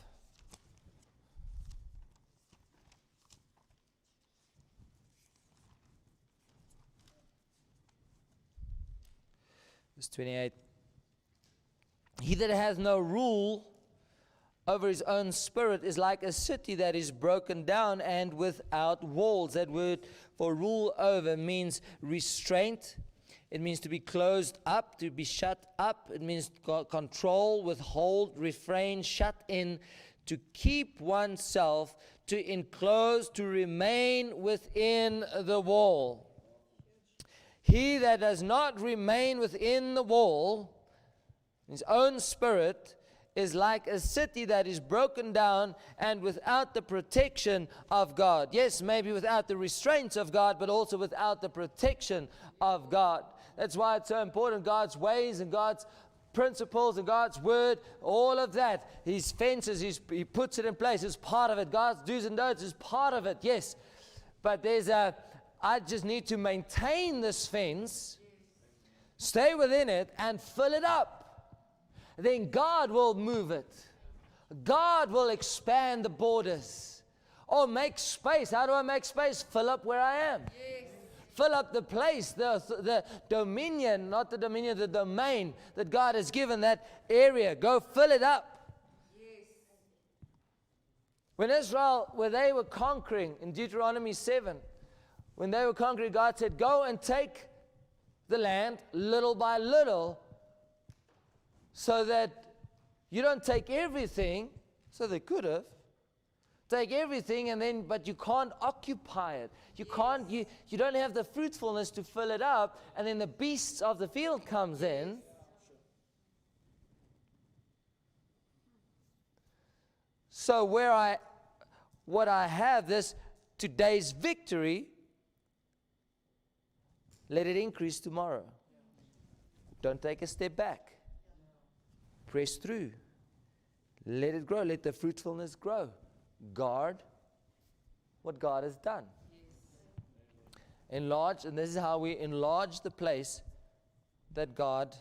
Verse 28. He that hath no rule over his own spirit is like a city that is broken down and without walls. That word for rule over means restraint. It means to be closed up, to be shut up. It means control, withhold, refrain, shut in, to keep oneself, to enclose, to remain within the wall. He that does not remain within the wall, his own spirit, is like a city that is broken down and without the protection of God. Yes, maybe without the restraints of God, but also without the protection of God. That's why it's so important. God's ways and God's principles and God's word, all of that. His fences, He puts it in place. It's part of it. God's do's and don'ts is part of it, yes. But I just need to maintain this fence, stay within it, and fill it up. Then God will move it. God will expand the borders. Or make space. How do I make space? Fill up where I am. Yes. Fill up the place, the dominion, not the dominion, the domain that God has given that area. Go fill it up. Yes. When they were conquering in Deuteronomy 7, when they were conquering, God said, go and take the land little by little, so that you don't take everything. So they could have. Take everything but you can't occupy it. You can't, you don't have the fruitfulness to fill it up, and then the beasts of the field comes in. So what I have, this today's victory, let it increase tomorrow. Don't take a step back. Press through. Let it grow. Let the fruitfulness grow. Guard what God has done. Yes. Enlarge, and this is how we enlarge the place that God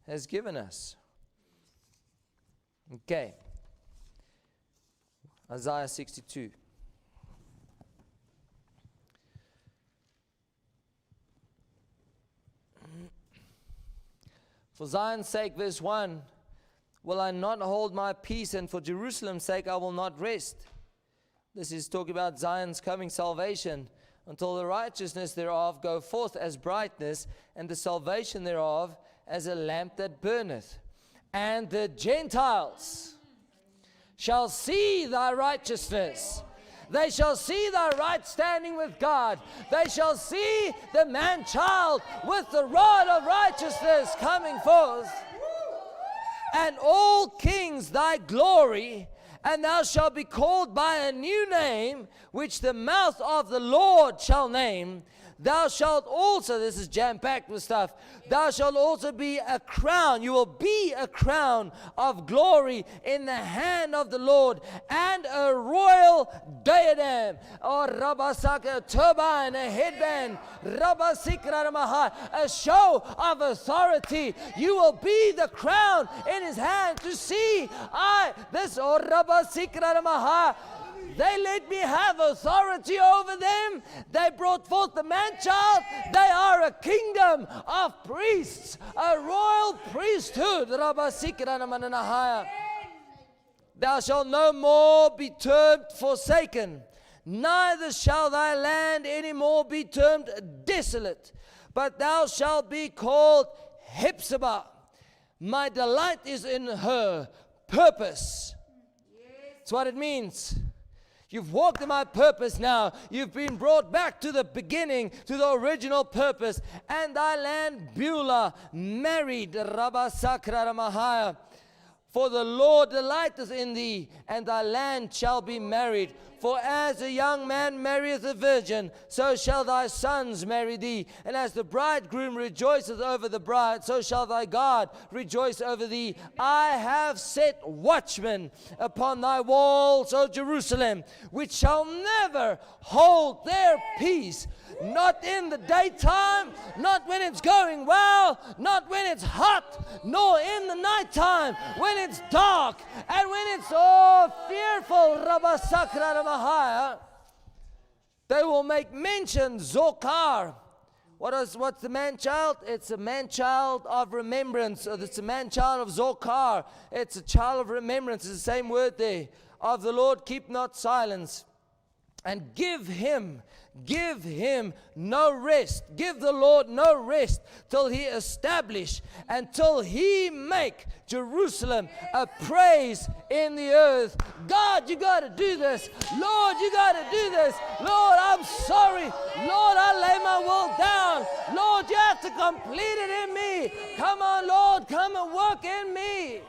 has given us. Okay. Isaiah 62. For Zion's sake, verse 1, will I not hold my peace, and for Jerusalem's sake I will not rest, This is talking about Zion's coming salvation, until the righteousness thereof go forth as brightness, and the salvation thereof as a lamp that burneth. And the Gentiles shall see thy righteousness. They shall see thy right standing with God. They shall see the man-child with the rod of righteousness coming forth. And all kings thy glory, and thou shalt be called by a new name, which the mouth of the Lord shall name. Thou shalt also, this is jam-packed with stuff, thou shalt also be a crown. You will be a crown of glory in the hand of the Lord, and a royal diadem, or rabasaka, a turban, a headband, rabasikra maha, a show of authority. You will be the crown in his hand to see. This, or rabasikra maha. They let me have authority over them. They brought forth the man-child. They are a kingdom of priests, a royal priesthood. Thou shalt no more be termed forsaken, neither shall thy land any more be termed desolate, but thou shalt be called Hephzibah. My delight is in her purpose. That's what it means. You've walked in my purpose now. You've been brought back to the beginning, to the original purpose. And thy land Beulah married Rabasakra Ramahaya. For the Lord delighteth in thee, and thy land shall be married. For as a young man marrieth a virgin, so shall thy sons marry thee. And as the bridegroom rejoiceth over the bride, so shall thy God rejoice over thee. I have set watchmen upon thy walls, O Jerusalem, which shall never hold their peace. Not in the daytime, not when it's going well, not when it's hot, nor in the nighttime, when it's dark, and when it's fearful. Rabasakra Ramahaya. They will make mention, Zokar. What's the man-child? It's a man-child of remembrance. It's a man-child of Zokar. It's a child of remembrance. It's the same word there. Of the Lord keep not silence. And give him no rest. Give the Lord no rest till he establish, until he make Jerusalem a praise in the earth. God, you got to do this. Lord, you got to do this. Lord, I'm sorry. Lord, I lay my will down. Lord, you have to complete it in me. Come on, Lord, come and work in me.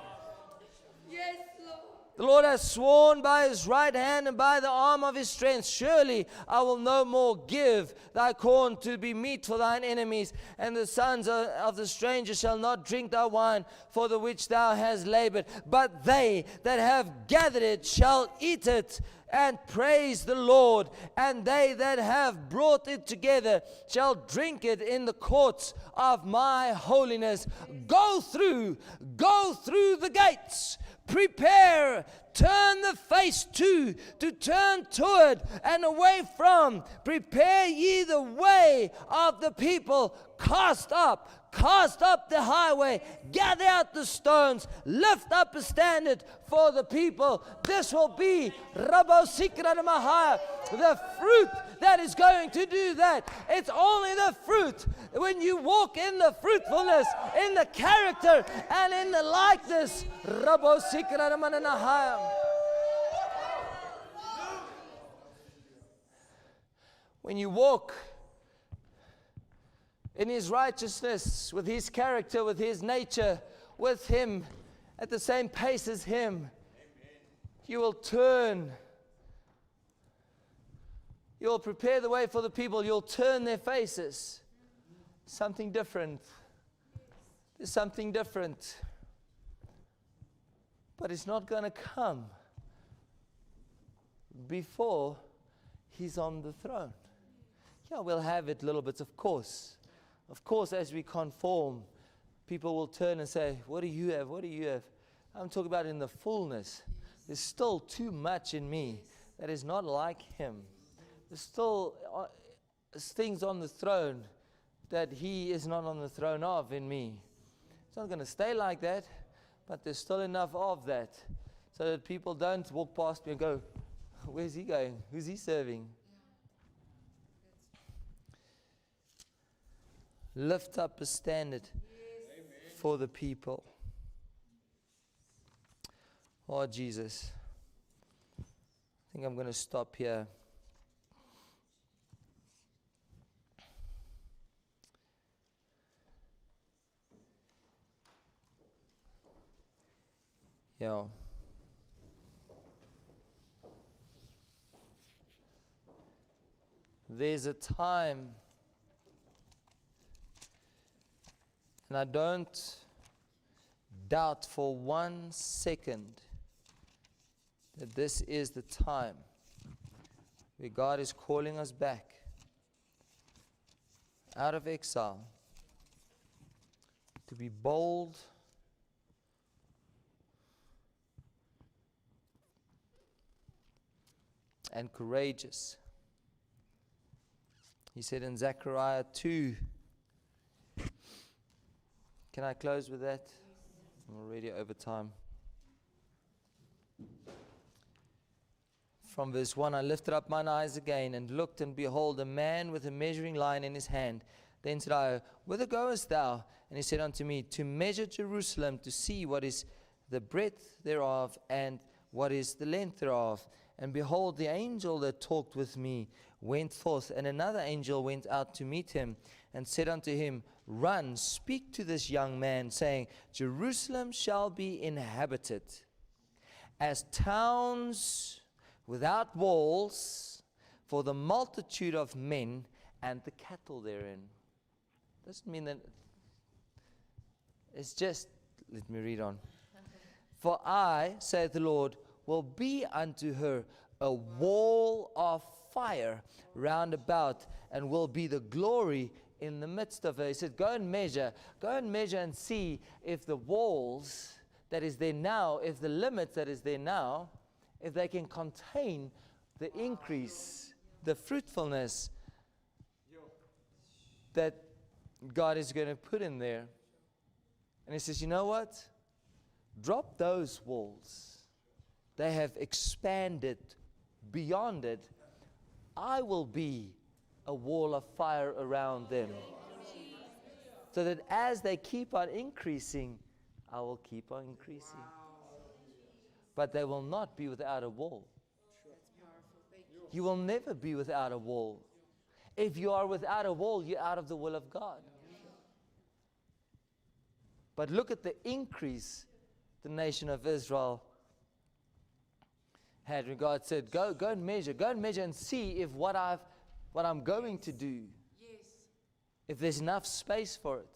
Yes, Lord. The Lord has sworn by his right hand and by the arm of his strength, surely I will no more give thy corn to be meat for thine enemies, and the sons of the stranger shall not drink thy wine, for the which thou hast labored. But they that have gathered it shall eat it and praise the Lord, and they that have brought it together shall drink it in the courts of my holiness. Go through the gates. Prepare, turn the face to turn toward and away from. Prepare ye the way of the people. Cast up the highway, gather out the stones, lift up a standard for the people. This will be the fruit that is going to do that. It's only the fruit. When you walk in the fruitfulness, in the character, and in the likeness. When you walk in his righteousness, with his character, with his nature, with him, at the same pace as him, you will turn. You'll prepare the way for the people. You'll turn their faces. Something different. There's something different. But it's not going to come before he's on the throne. Yeah, we'll have it little bits, of course. Of course, as we conform, people will turn and say, what do you have? What do you have? I'm talking about in the fullness. There's still too much in me that is not like him. There's still things on the throne that he is not on the throne of in me. It's not going to stay like that, but there's still enough of that so that people don't walk past me and go, Where's he going? Who's he serving? Lift up a standard for the people. Oh, Jesus. I think I'm going to stop here. Yeah. There's a time, and I don't doubt for 1 second that this is the time where God is calling us back out of exile to be bold and courageous. He said in Zechariah 2, can I close with that? I'm already over time. From verse 1, I lifted up mine eyes again and looked, and behold, a man with a measuring line in his hand. Then said I, whither goest thou? And he said unto me, to measure Jerusalem, to see what is the breadth thereof, and what is the length thereof. And behold, the angel that talked with me went forth, and another angel went out to meet him, and said unto him, run, speak to this young man, saying, Jerusalem shall be inhabited as towns without walls, for the multitude of men and the cattle therein. Doesn't mean that it's just, let me read on. For I, saith the Lord, will be unto her a wall of fire round about, and will be the glory in the midst of her. He said, go and measure and see if the walls that is there now, if the limits that is there now, if they can contain the increase, the fruitfulness that God is going to put in there. And he says, you know what? Drop those walls. They have expanded beyond it. I will be a wall of fire around them. So that as they keep on increasing, I will keep on increasing. But they will not be without a wall. You will never be without a wall. If you are without a wall, you're out of the will of God. But look at the increase the nation of Israel had when God said, go and measure and see if what I'm going to do, if there's enough space for it.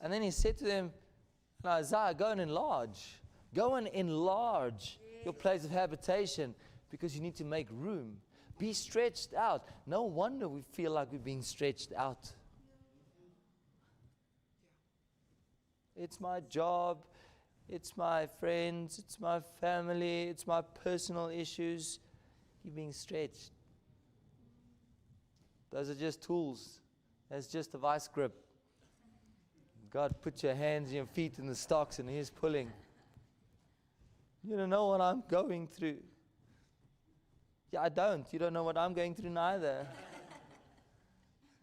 And then he said to them, Isaiah, go and enlarge your place of habitation, because you need to make room. Be stretched out. No wonder we feel like we're being stretched out. It's my job, it's my friends, it's my family, it's my personal issues. You're being stretched. Those are just tools. That's just a vice grip. God put your hands and your feet in the stocks and He's pulling. You don't know what I'm going through. Yeah, I don't. You don't know what I'm going through neither.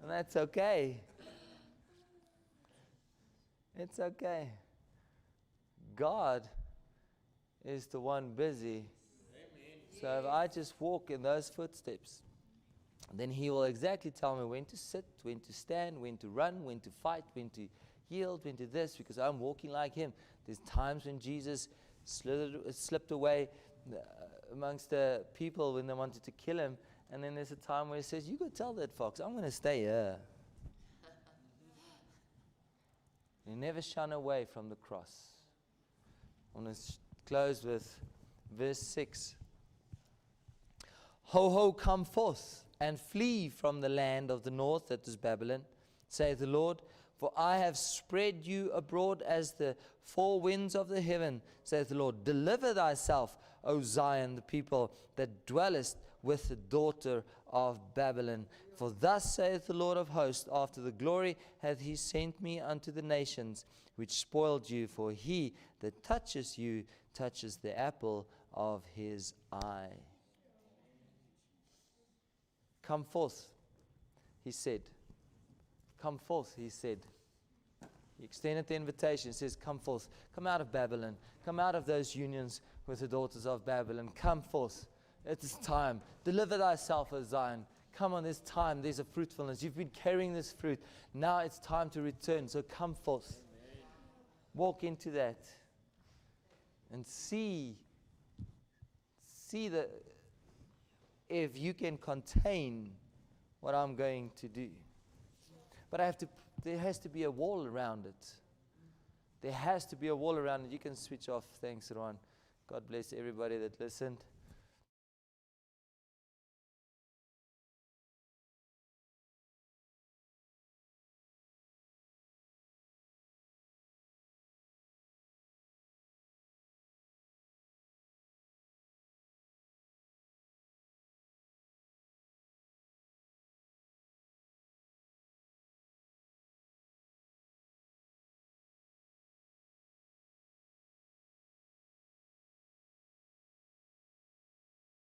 And that's okay. It's okay. God is the one busy. So if I just walk in those footsteps, then He will exactly tell me when to sit, when to stand, when to run, when to fight, when to yield, when to this, because I'm walking like Him. There's times when Jesus slipped away amongst the people when they wanted to kill Him, and then there's a time where He says, you go tell that fox, I'm going to stay here. He never shun away from the cross. I want to close with verse 6. Ho, ho, come forth, and flee from the land of the north, that is Babylon, saith the Lord. For I have spread you abroad as the four winds of the heaven, saith the Lord. Deliver thyself, O Zion, the people that dwellest with the daughter of Babylon. For thus saith the Lord of hosts, after the glory hath He sent me unto the nations, which spoiled you. For he that touches you touches the apple of His eye. Come forth, he said. Come forth, he said. He extended the invitation. He says, come forth. Come out of Babylon. Come out of those unions with the daughters of Babylon. Come forth. It is time. Deliver thyself, O Zion. Come on, there's time. There's a fruitfulness. You've been carrying this fruit. Now it's time to return. So come forth. Amen. Walk into that. And see if you can contain what I'm going to do. But there has to be a wall around it. There has to be a wall around it. You can switch off. Thanks, Ruaan. God bless everybody that listened.